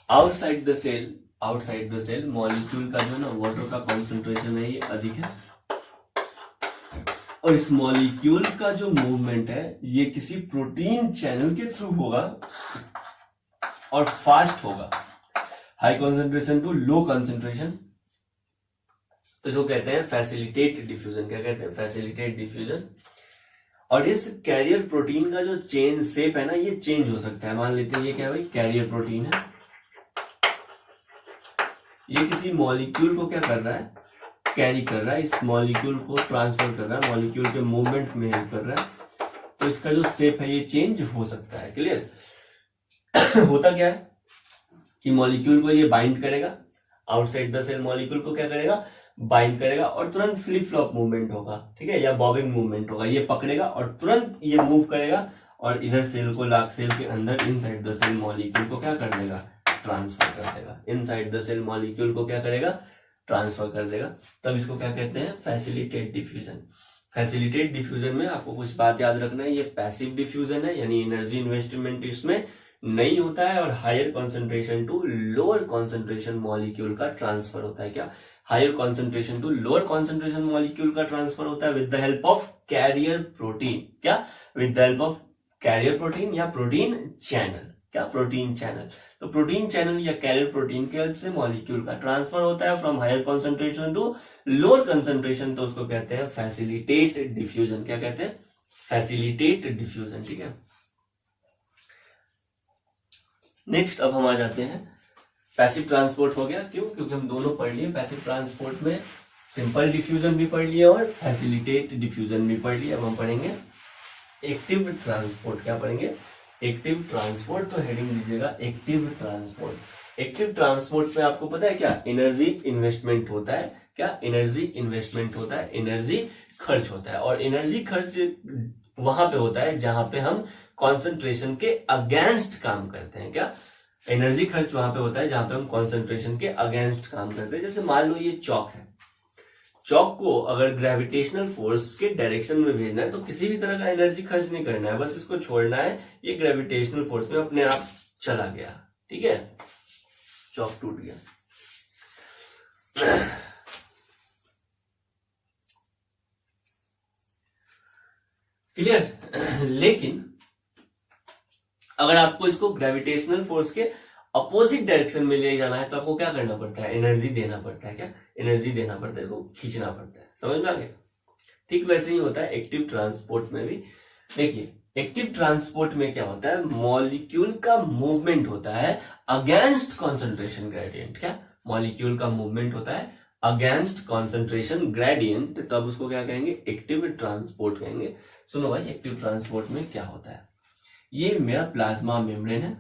Outside the cell molecule का जो ना वाटर का कॉन्सेंट्रेशन है ये अधिक है, और इस मॉलिक्यूल का जो मूवमेंट है ये किसी प्रोटीन चैनल के थ्रू होगा और फास्ट होगा, high concentration to low concentration. तो इसको कहते हैं फैसिलिटेट डिफ्यूजन। क्या कहते हैं? Facilitate diffusion. और इस कैरियर प्रोटीन का जो चेन शेप है ना, ये चेंज हो सकता है। मान लेते हैं ये क्या है भाई, कैरियर प्रोटीन है, ये किसी मॉलिक्यूल को क्या कर रहा है, कैरी कर रहा है, इस मॉलिक्यूल को ट्रांसफर कर रहा है, मॉलिक्यूल के मूवमेंट में हेल्प कर रहा है। तो इसका जो शेप है ये चेंज हो सकता है। क्लियर? होता क्या है कि मॉलिक्यूल को ये बाइंड करेगा, आउटसाइड द सेल मॉलिक्यूल को क्या करेगा, बाइंड करेगा, और तुरंत फ्लिप फ्लॉप मूवमेंट होगा, ठीक है, या बॉबिंग मूवमेंट होगा। ये पकड़ेगा और तुरंत ये मूव करेगा और इधर सेल को लाके सेल के अंदर इनसाइड द सेल मॉलिक्यूल को क्या कर देगा, ट्रांसफर कर देगा। इनसाइड द सेल मॉलिक्यूल को क्या करेगा, ट्रांसफर कर देगा। तब इसको क्या कहते हैं, फैसिलिटेट डिफ्यूजन। फैसिलिटेट डिफ्यूजन में आपको कुछ बात याद रखना है, ये पैसिव डिफ्यूजन है, यानी एनर्जी इन्वेस्टमेंट इसमें नहीं होता है, और higher concentration to lower concentration molecule का ट्रांसफर होता है। क्या? Higher concentration to lower concentration molecule का ट्रांसफर होता है with the help of carrier protein. क्या? With the help of carrier protein या प्रोटीन चैनल। क्या? Protein channel. तो प्रोटीन चैनल या कैरियर प्रोटीन की हेल्प से मॉलिक्यूल का ट्रांसफर होता है from higher concentration to lower concentration. तो उसको कहते हैं फैसिलिटेट डिफ्यूजन। क्या कहते हैं? Facilitate diffusion. ठीक है। नेक्स्ट अब हम आ जाते हैं, पैसिव ट्रांसपोर्ट हो गया। क्यों? क्योंकि हम दोनों पढ़ लिए। पैसिव ट्रांसपोर्ट में सिंपल डिफ्यूजन भी पढ़ लिया और फैसिलिटेट डिफ्यूजन भी पढ़ लिया। अब हम पढ़ेंगे एक्टिव ट्रांसपोर्ट। क्या पढ़ेंगे? Active transport. तो हेडिंग लीजिएगा एक्टिव ट्रांसपोर्ट। एक्टिव ट्रांसपोर्ट में आपको पता है क्या, एनर्जी इन्वेस्टमेंट होता है। क्या? एनर्जी इन्वेस्टमेंट होता है, एनर्जी खर्च होता है। और एनर्जी खर्च वहां पे होता है जहां पे हम कॉन्सेंट्रेशन के अगेंस्ट काम करते हैं। क्या? एनर्जी खर्च वहां पे होता है जहां पे हम कॉन्सेंट्रेशन के अगेंस्ट काम करते हैं। जैसे मान लो ये चौक है, चौक को अगर ग्रेविटेशनल फोर्स के डायरेक्शन में भेजना है तो किसी भी तरह का एनर्जी खर्च नहीं करना है, बस इसको छोड़ना है, ये ग्रेविटेशनल फोर्स में अपने आप चला गया। ठीक है, चौक टूट गया। क्लियर? लेकिन अगर आपको इसको ग्रेविटेशनल फोर्स के अपोजिट डायरेक्शन में ले जाना है तो आपको क्या करना पड़ता है, एनर्जी देना पड़ता है। क्या? एनर्जी देना पड़ता है, इसको खींचना पड़ता है। समझ में आ गया? ठीक वैसे ही होता है एक्टिव ट्रांसपोर्ट में भी। देखिए, एक्टिव ट्रांसपोर्ट में क्या होता है, मॉलिक्यूल का मूवमेंट होता है अगेंस्ट कॉन्सेंट्रेशन ग्रेडियंट। क्या? मॉलिक्यूल का मूवमेंट होता है अगेंस्ट कॉन्सेंट्रेशन ग्रेडियंट, तब उसको क्या कहेंगे, एक्टिव ट्रांसपोर्ट कहेंगे। सुनो भाई, एक्टिव ट्रांसपोर्ट में क्या होता है, ये मेरा प्लाज्मा मेम्ब्रेन है।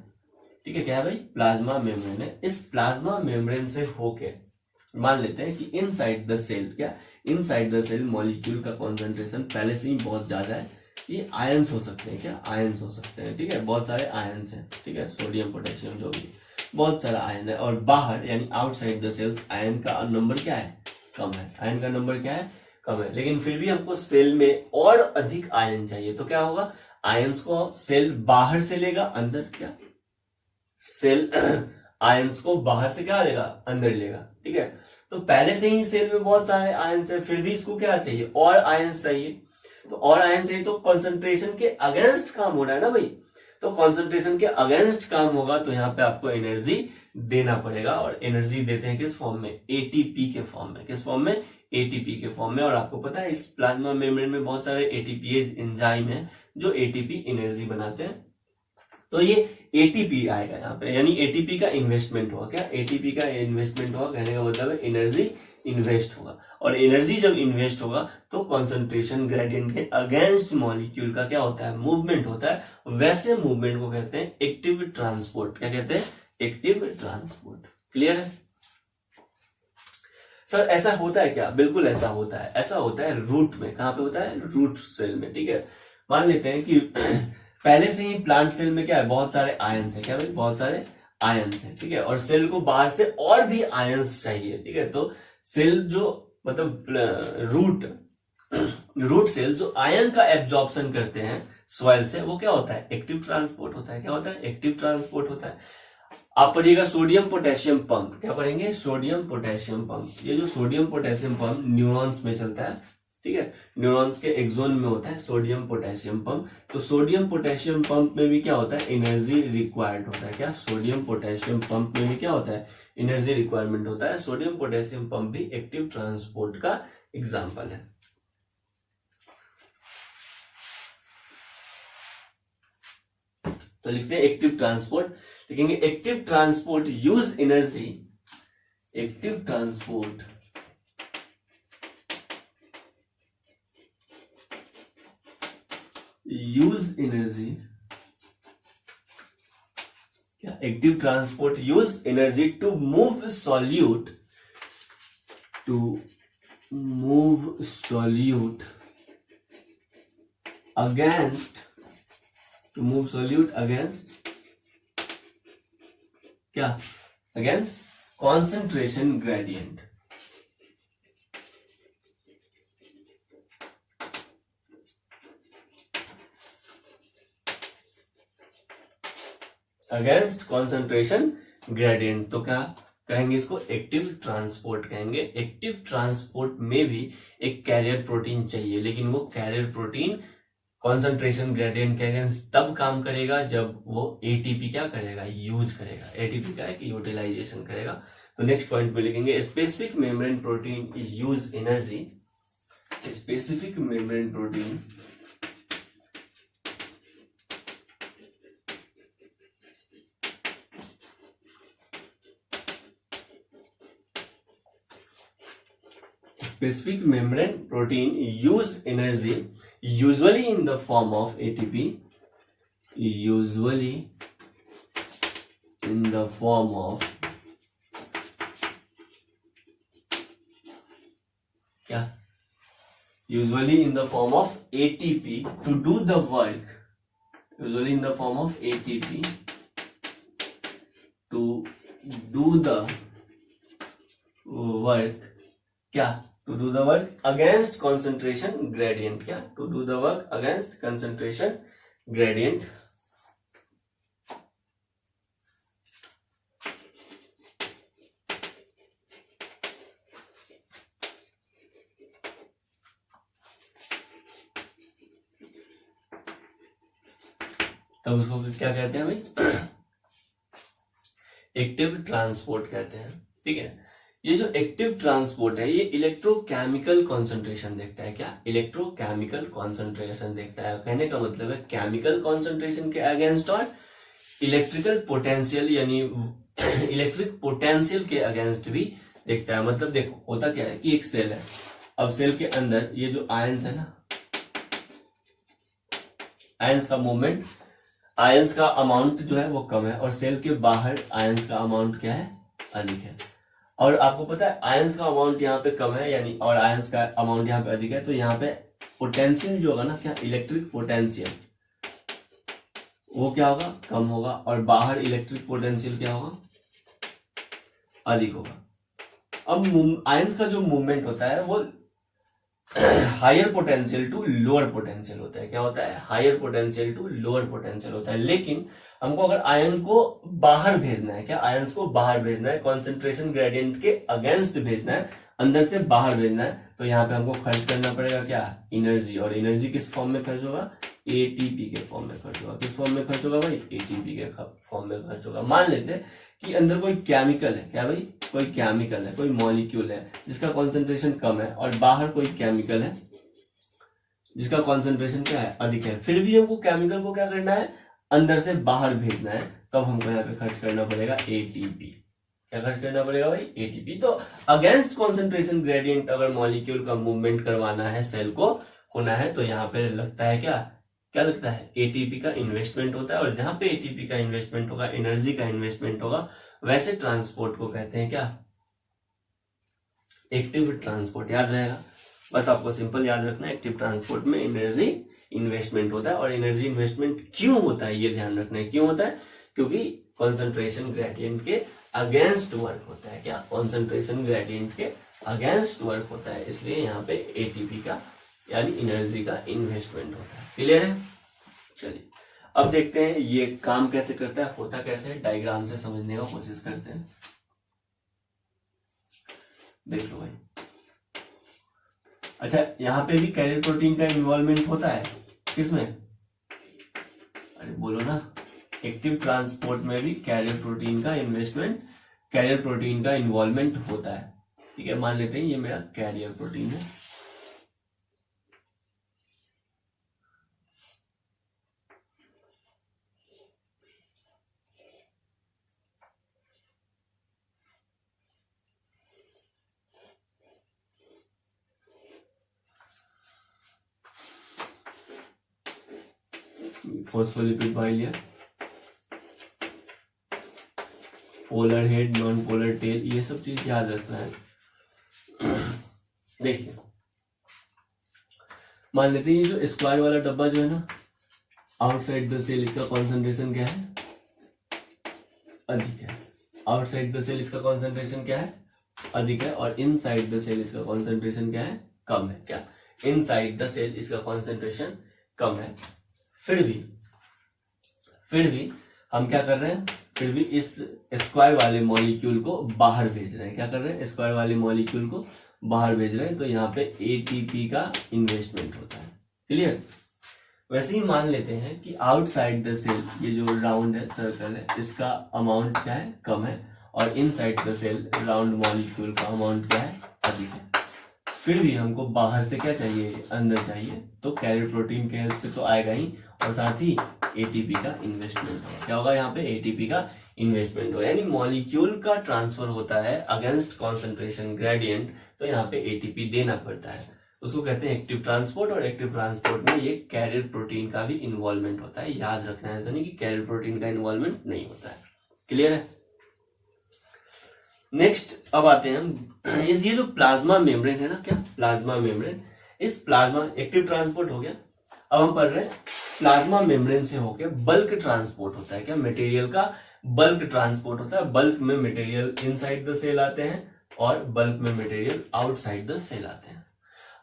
ठीक है, क्या है भाई, प्लाज्मा मेम्ब्रेन है। इस प्लाज्मा मेम्ब्रेन से होके मान लेते हैं कि इनसाइड द सेल, क्या इनसाइड द सेल मॉलिक्यूल का कॉन्सेंट्रेशन पहले से ही बहुत ज्यादा है। ये आयंस हो सकते हैं, क्या आयंस हो सकते हैं। ठीक है, बहुत सारे आयंस हैं। ठीक है, सोडियम पोटेशियम जो भी, बहुत सारा आयन है। और बाहर यानी आउटसाइड द सेल्स आयन का नंबर क्या है, कम है। आयन का नंबर क्या है, कम है। लेकिन फिर भी हमको सेल में और अधिक आयन चाहिए, तो क्या होगा, आयंस को सेल बाहर से लेगा अंदर, क्या सेल आयंस को बाहर से क्या लेगा, अंदर लेगा, ठीक है। तो पहले से ही सेल में बहुत सारे आयंस है, फिर भी इसको क्या चाहिए, और आयंस चाहिए। तो और आयंस चाहिए तो कॉन्सेंट्रेशन के अगेंस्ट काम हो रहा है ना भाई, तो कॉन्सेंट्रेशन के अगेंस्ट काम होगा तो यहाँ पे आपको एनर्जी देना पड़ेगा, और एनर्जी देते हैं किस फॉर्म में, एटीपी के फॉर्म में। किस फॉर्म में, एटीपी के फॉर्म में। और आपको पता है इस प्लाज्मा मेम्ब्रेन में बहुत सारे एटीपीएज एंजाइम है जो एटीपी एनर्जी बनाते हैं। तो ये एटीपी आएगा यहाँ पे, यानी एटीपी का इन्वेस्टमेंट हुआ। क्या एटीपी का इन्वेस्टमेंट हुआ, कहने का मतलब है एनर्जी इन्वेस्ट होगा, और एनर्जी जब इन्वेस्ट होगा तो कॉन्सेंट्रेशन ग्रेडियंट के अगेंस्ट मॉलिक्यूल का क्या होता है, मूवमेंट होता है। वैसे मूवमेंट को कहते हैं एक्टिव ट्रांसपोर्ट। क्या कहते हैं, एक्टिव ट्रांसपोर्ट। क्लियर है सर? ऐसा होता है क्या, बिल्कुल ऐसा होता है। ऐसा होता है रूट में। कहां पे होता है, रूट सेल में, ठीक है। मान लेते हैं कि पहले से ही प्लांट सेल में क्या है, बहुत सारे आयंस है। क्या भाई, बहुत सारे आयंस है, ठीक है। और सेल को बाहर से और भी आयंस चाहिए, ठीक है। तो सेल जो मतलब रूट सेल जो आयन का एब्जॉर्प्शन करते हैं सॉइल से, वो क्या होता है, एक्टिव ट्रांसपोर्ट होता है। क्या होता है, एक्टिव ट्रांसपोर्ट होता है। आप पढ़िएगा सोडियम पोटेशियम पंप। क्या पढ़ेंगे, सोडियम पोटेशियम पंप। ये जो सोडियम पोटेशियम पंप न्यूरॉन्स में चलता है, ठीक है। न्यूरॉन्स के एक्सोन में होता है सोडियम पोटेशियम पंप। तो सोडियम पोटेशियम पंप में भी क्या होता है, एनर्जी रिक्वायर्ड होता है। क्या, सोडियम पोटेशियम पंप में भी क्या होता है, एनर्जी रिक्वायरमेंट होता है। सोडियम पोटेशियम पंप भी एक्टिव ट्रांसपोर्ट का एग्जाम्पल है। तो लिखते हैं एक्टिव ट्रांसपोर्ट, लिखेंगे active transport use energy, active transport use energy. क्या, active transport use energy to move solute, to move solute against, to move solute against क्या, against concentration gradient. Against concentration gradient. तो क्या कहेंगे, इसको active transport कहेंगे। Active transport में भी एक कैरियर प्रोटीन चाहिए, लेकिन वो कैरियर प्रोटीन कॉन्सेंट्रेशन ग्रेडियंट के अगेंस्ट तब काम करेगा जब वो एटीपी क्या करेगा, यूज करेगा। एटीपी क्या है कि यूटिलाइजेशन करेगा। तो नेक्स्ट पॉइंट में लिखेंगे specific membrane protein use energy, specific membrane protein specific membrane protein use energy usually in the form of ATP, usually in the form of क्या, usually in the form of ATP to do the work, usually in the form of ATP to do the work, क्या, to do the work against concentration gradient। क्या, to do the work against concentration gradient। तब उसको क्या कहते हैं भाई, active transport कहते हैं, ठीक है। ये जो एक्टिव ट्रांसपोर्ट है ये इलेक्ट्रोकेमिकल कॉन्सेंट्रेशन देखता है। क्या, इलेक्ट्रोकेमिकल कॉन्सेंट्रेशन देखता है। कहने का मतलब है केमिकल कॉन्सेंट्रेशन के अगेंस्ट और इलेक्ट्रिकल पोटेंशियल यानी इलेक्ट्रिक पोटेंशियल के अगेंस्ट भी देखता है। मतलब देखो होता क्या है कि एक सेल है, अब सेल के अंदर ये जो आयंस है ना, आयंस का मूवमेंट, आयंस का अमाउंट जो है वो कम है, और सेल के बाहर आयंस का अमाउंट क्या है, अधिक है। और आपको पता है आयंस का अमाउंट यहाँ पे कम है यानी, और आयंस का अमाउंट यहाँ पे अधिक है, तो यहाँ पे पोटेंशियल जो होगा ना, क्या, इलेक्ट्रिक पोटेंशियल वो क्या होगा, कम होगा, और बाहर इलेक्ट्रिक पोटेंशियल क्या होगा, अधिक होगा। अब आयंस का जो मूवमेंट होता है वो higher potential to lower potential होता है। क्या होता है? Higher potential to lower potential होता है। लेकिन हमको अगर आयन को बाहर भेजना है, क्या आयंस को बाहर भेजना है, कॉन्सेंट्रेशन ग्रेडियंट के अगेंस्ट भेजना है, अंदर से बाहर भेजना है, तो यहाँ पे हमको खर्च करना पड़ेगा क्या? एनर्जी। और एनर्जी किस फॉर्म में खर्च होगा? एटीपी के फॉर्म में खर्च होगा। किस फॉर्म में खर्च होगा भाई? एटीपी के फॉर्म में खर्च होगा। मान लेते हैं कि अंदर कोई केमिकल है, क्या भाई? कोई केमिकल है, कोई मॉलिक्यूल है जिसका कॉन्सेंट्रेशन कम है, और बाहर कोई केमिकल है जिसका कॉन्सेंट्रेशन क्या है? अधिक है। फिर भी हमको केमिकल को क्या करना है? अंदर से बाहर भेजना है। तब हमको यहाँ पे खर्च करना पड़ेगा एटीपी। क्या खर्च करना पड़ेगा भाई? एटीपी। तो अगेंस्ट कॉन्सेंट्रेशन ग्रेडियंट अगर मॉलिक्यूल का मूवमेंट करवाना है, सेल को होना है, तो यहाँ पे लगता है क्या? क्या लगता है? एटीपी का इन्वेस्टमेंट होता है। और जहां पे एटीपी का इन्वेस्टमेंट होगा, एनर्जी का इन्वेस्टमेंट होगा, वैसे ट्रांसपोर्ट को कहते हैं क्या? Active transport. याद रहेगा, बस आपको सिंपल याद रखना है, एक्टिव ट्रांसपोर्ट में एनर्जी इन्वेस्टमेंट होता है। और एनर्जी इन्वेस्टमेंट क्यों होता है ये ध्यान रखना है। क्यों होता है? क्योंकि कॉन्सेंट्रेशन ग्रेडियंट के अगेंस्ट वर्क होता है। क्या? कॉन्सेंट्रेशन ग्रेडियंट के अगेंस्ट वर्क होता है, इसलिए यहाँ पे एटीपी का यानी एनर्जी का इन्वेस्टमेंट होता है। क्लियर है? चलिए अब देखते हैं ये काम कैसे करता है, होता कैसे है, डायग्राम से समझने का कोशिश करते हैं। देख लो भाई। अच्छा, यहाँ पे भी कैरियर प्रोटीन का इन्वॉल्वमेंट होता है। किसमें? अरे बोलो ना। एक्टिव ट्रांसपोर्ट में भी कैरियर प्रोटीन का इन्वेस्टमेंट, कैरियर प्रोटीन का इन्वॉल्वमेंट होता है। ठीक है, मान लेते हैं ये मेरा कैरियर प्रोटीन है। Phospholipid bilayer, polar head, non polar tail, ये सब चीज याद रखना है। देखिए, मान लेते हैं ये जो स्क्वायर वाला डब्बा जो है ना, आउटसाइड द सेल इसका कॉन्सेंट्रेशन क्या है? अधिक है। आउटसाइड द सेल इसका कॉन्सेंट्रेशन क्या है? अधिक है। और इनसाइड द सेल इसका कॉन्सेंट्रेशन क्या है? कम है। क्या? इनसाइड द सेल इसका कॉन्सेंट्रेशन कम है। फिर भी हम क्या कर रहे हैं? फिर भी इस स्क्वायर वाले मॉलिक्यूल को बाहर भेज रहे हैं। क्या कर रहे हैं? स्क्वायर वाले मॉलिक्यूल को बाहर भेज रहे हैं, तो यहाँ पे एटीपी का इन्वेस्टमेंट होता है। क्लियर? वैसे ही मान लेते हैं कि आउटसाइड द सेल, ये जो राउंड है, सर्कल है, इसका अमाउंट क्या है? कम है। और inside the cell round molecule का अमाउंट क्या है? अधिक है। फिर भी हमको बाहर से क्या चाहिए? अंदर चाहिए। तो कैरियर प्रोटीन के हेल्प से तो आएगा ही, और साथ ही एटीपी का इन्वेस्टमेंट होगा। क्या होगा यहाँ पे? एटीपी का इन्वेस्टमेंट होगा। यानी मॉलिक्यूल का ट्रांसफर होता है अगेंस्ट कॉन्सेंट्रेशन ग्रेडियंट, तो यहाँ पे एटीपी देना पड़ता है। उसको कहते हैं एक्टिव ट्रांसपोर्ट। और एक्टिव ट्रांसपोर्ट में ये कैरियर प्रोटीन का भी इन्वॉल्वमेंट होता है। याद रखना है, ऐसा नहीं कि कैरियर प्रोटीन का इन्वॉल्वमेंट नहीं होता है। क्लियर है? नेक्स्ट अब आते हैं हम, ये जो प्लाज्मा मेम्ब्रेन है ना, क्या? प्लाज्मा मेम्ब्रेन, इस प्लाज्मा, एक्टिव ट्रांसपोर्ट हो गया। अब हम पढ़ रहे हैं प्लाज्मा मेम्ब्रेन से होकर बल्क ट्रांसपोर्ट होता है। क्या? मटेरियल का बल्क ट्रांसपोर्ट होता है। बल्क में मटेरियल इनसाइड द सेल आते हैं, और बल्क में मटेरियल आउटसाइड द सेल आते हैं।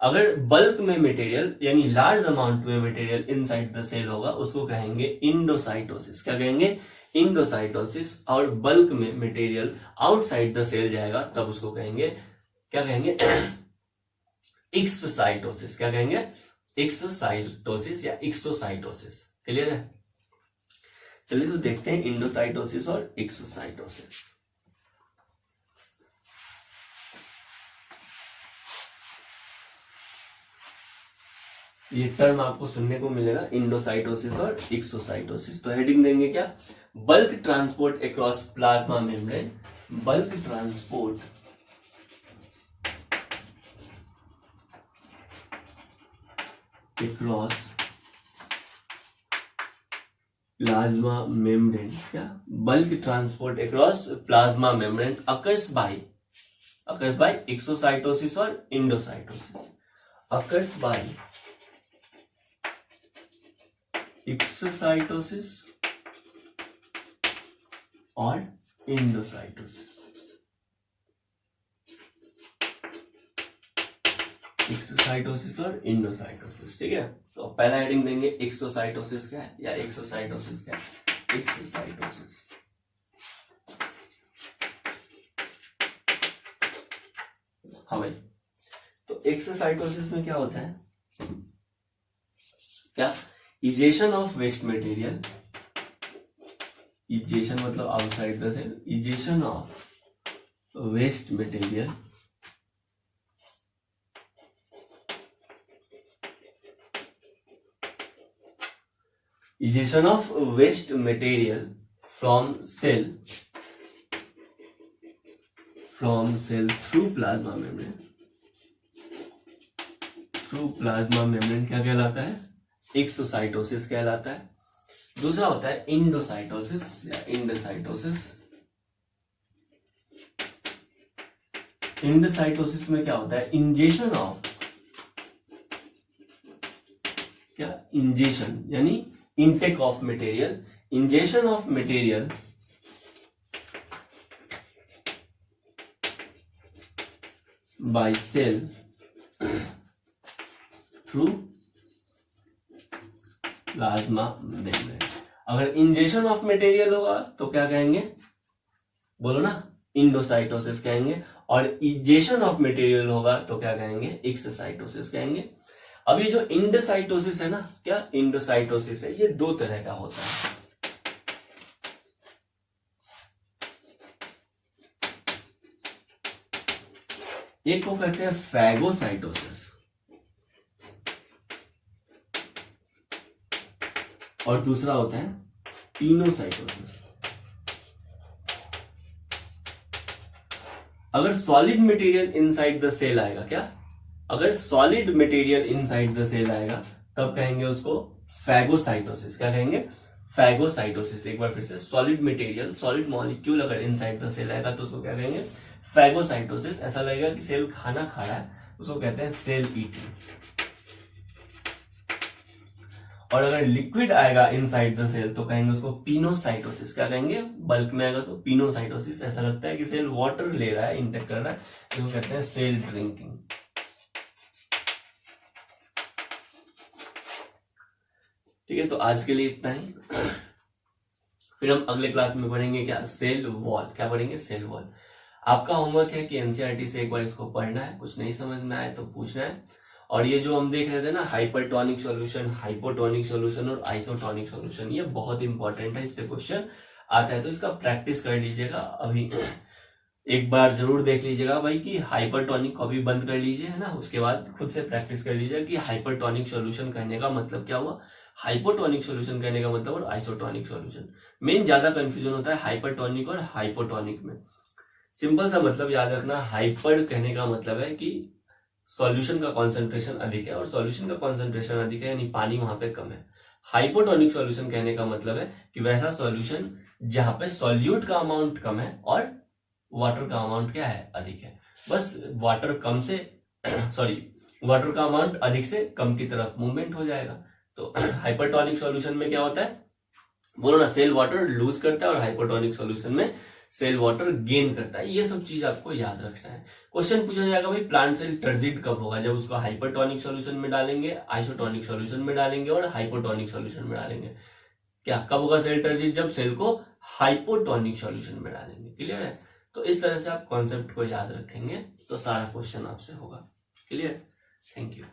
अगर बल्क में मटेरियल यानी लार्ज अमाउंट में मटेरियल इनसाइड द सेल होगा, उसको कहेंगे इंडोसाइटोसिस। क्या कहेंगे? इंडोसाइटोसिस। और बल्क में मटेरियल आउटसाइड द सेल जाएगा, तब उसको कहेंगे, क्या कहेंगे? एक्सोसाइटोसिस। क्या कहेंगे? एक्सोसाइटोसिस या एक्सोसाइटोसिस। क्लियर है? चलिए तो देखते हैं इंडोसाइटोसिस और एक्सोसाइटोसिस। ये टर्म आपको सुनने को मिलेगा, इंडोसाइटोसिस और एक्सोसाइटोसिस। तो हेडिंग देंगे क्या? Bulk transport across plasma membrane. Bulk transport across plasma membrane. क्या? Bulk transport across plasma membrane occurs by exocytosis और इंडोसाइटोसिस। अकर्स बाय एक्सोसाइटोसिस और इंडोसाइटोसिस। एक्सोसाइटोसिस और इंडोसाइटोसिस, ठीक है। तो पहला हेडिंग देंगे एक्सोसाइटोसिस क्या है या एक्सोसाइटोसिस क्या है। एक्सोसाइटोसिस, हाँ भाई, तो एक्सोसाइटोसिस में क्या होता है, क्या, egestion of waste material, egestion मतलब outside the cell, egestion of waste material egestion of waste material from cell through plasma membrane, through plasma membrane क्या कहलाता है, एक्सोसाइटोसिस कहलाता है। दूसरा होता है इंडोसाइटोसिस या इंडोसाइटोसिस। इंडोसाइटोसिस में क्या होता है, इंजेशन ऑफ, क्या, इंजेशन यानी intake of material, ingestion of material by cell through plasma membrane. अगर इंजेशन ऑफ मटेरियल होगा तो क्या कहेंगे, बोलो ना, इंडोसाइटोसिस कहेंगे, और इजेशन ऑफ मटेरियल होगा तो क्या कहेंगे, एक्सोसाइटोसिस कहेंगे। अब ये जो इंडोसाइटोसिस है ना, क्या इंडोसाइटोसिस है, ये दो तरह का होता है। एक को कहते हैं फैगोसाइटोसिस और दूसरा होता है पिनोसाइटोसिस। अगर solid material inside the cell आएगा, क्या, अगर solid material inside the cell आएगा तब कहेंगे उसको फैगोसाइटोसिस। क्या कहेंगे, फैगोसाइटोसिस। एक बार फिर से, सॉलिड मटेरियल, सॉलिड मॉलिक्यूल अगर इनसाइड द सेल आएगा तो उसको क्या कहेंगे, फैगोसाइटोसिस। ऐसा लगेगा कि सेल खाना खा रहा है, उसको कहते हैं सेल ईटिंग। और अगर लिक्विड आएगा इनसाइड द सेल तो कहेंगे उसको पिनोसाइटोसिस। क्या कहेंगे, बल्क में आएगा तो पिनोसाइटोसिस। ऐसा लगता है कि सेल वाटर ले रहा है, इंटेक कर रहा है, इसको कहते हैं सेल ड्रिंकिंग। ठीक है, तो आज के लिए इतना ही। फिर हम अगले क्लास में पढ़ेंगे क्या, सेल वॉल। क्या पढ़ेंगे, सेल वॉल। आपका होमवर्क है कि एनसीईआरटी से एक बार इसको पढ़ना है, कुछ नहीं समझ में आए तो पूछना है। और ये जो हम देख रहे थे ना, हाइपरटोनिक सॉल्यूशन, हाइपोटोनिक सॉल्यूशन और आइसोटोनिक सॉल्यूशन, ये बहुत इंपॉर्टेंट है, इससे क्वेश्चन आता है, तो इसका प्रैक्टिस कर लीजिएगा। अभी एक बार जरूर देख लीजिएगा भाई कि हाइपरटोनिक को भी बंद कर लीजिए, है ना, उसके बाद खुद से प्रैक्टिस कर लीजिए कि हाइपरटोनिक सॉल्यूशन कहने का मतलब क्या हुआ, हाइपोटोनिक सॉल्यूशन कहने का मतलब, और आइसोटोनिक सॉल्यूशन। मेन ज्यादा कंफ्यूजन होता है हाइपरटोनिक और हाइपोटोनिक में। सिंपल सा मतलब याद रखना, हाइपर कहने का मतलब है कि सॉल्यूशन का कॉन्सेंट्रेशन अधिक है, और सॉल्यूशन का कॉन्सेंट्रेशन अधिक है यानी पानी वहां पे कम है। हाइपोटोनिक सॉल्यूशन कहने का मतलब है कि वैसा सॉल्यूशन जहां पे सॉल्यूट का अमाउंट कम है और वाटर का अमाउंट क्या है, अधिक है। बस वाटर कम से वाटर का अमाउंट अधिक से कम की तरफ मूवमेंट हो जाएगा। तो हाइपरटोनिक सॉल्यूशन में क्या होता है, बोलो ना, सेल वाटर लूज करता है, और हाइपोटोनिक सॉल्यूशन में सेल वाटर गेन करता है। ये सब चीज आपको याद रखना है। क्वेश्चन पूछा जाएगा भाई प्लांट सेल टर्जिट कब होगा, जब उसको हाइपरटोनिक सॉल्यूशन में डालेंगे, आइसोटोनिक सॉल्यूशन में डालेंगे और हाइपोटोनिक सॉल्यूशन में डालेंगे। क्या, कब होगा सेल टर्जिट, जब सेल को हाइपोटोनिक सॉल्यूशन में डालेंगे। क्लियर है, तो इस तरह से आप कॉन्सेप्ट को याद रखेंगे तो सारा क्वेश्चन आपसे होगा। Clear, thank you.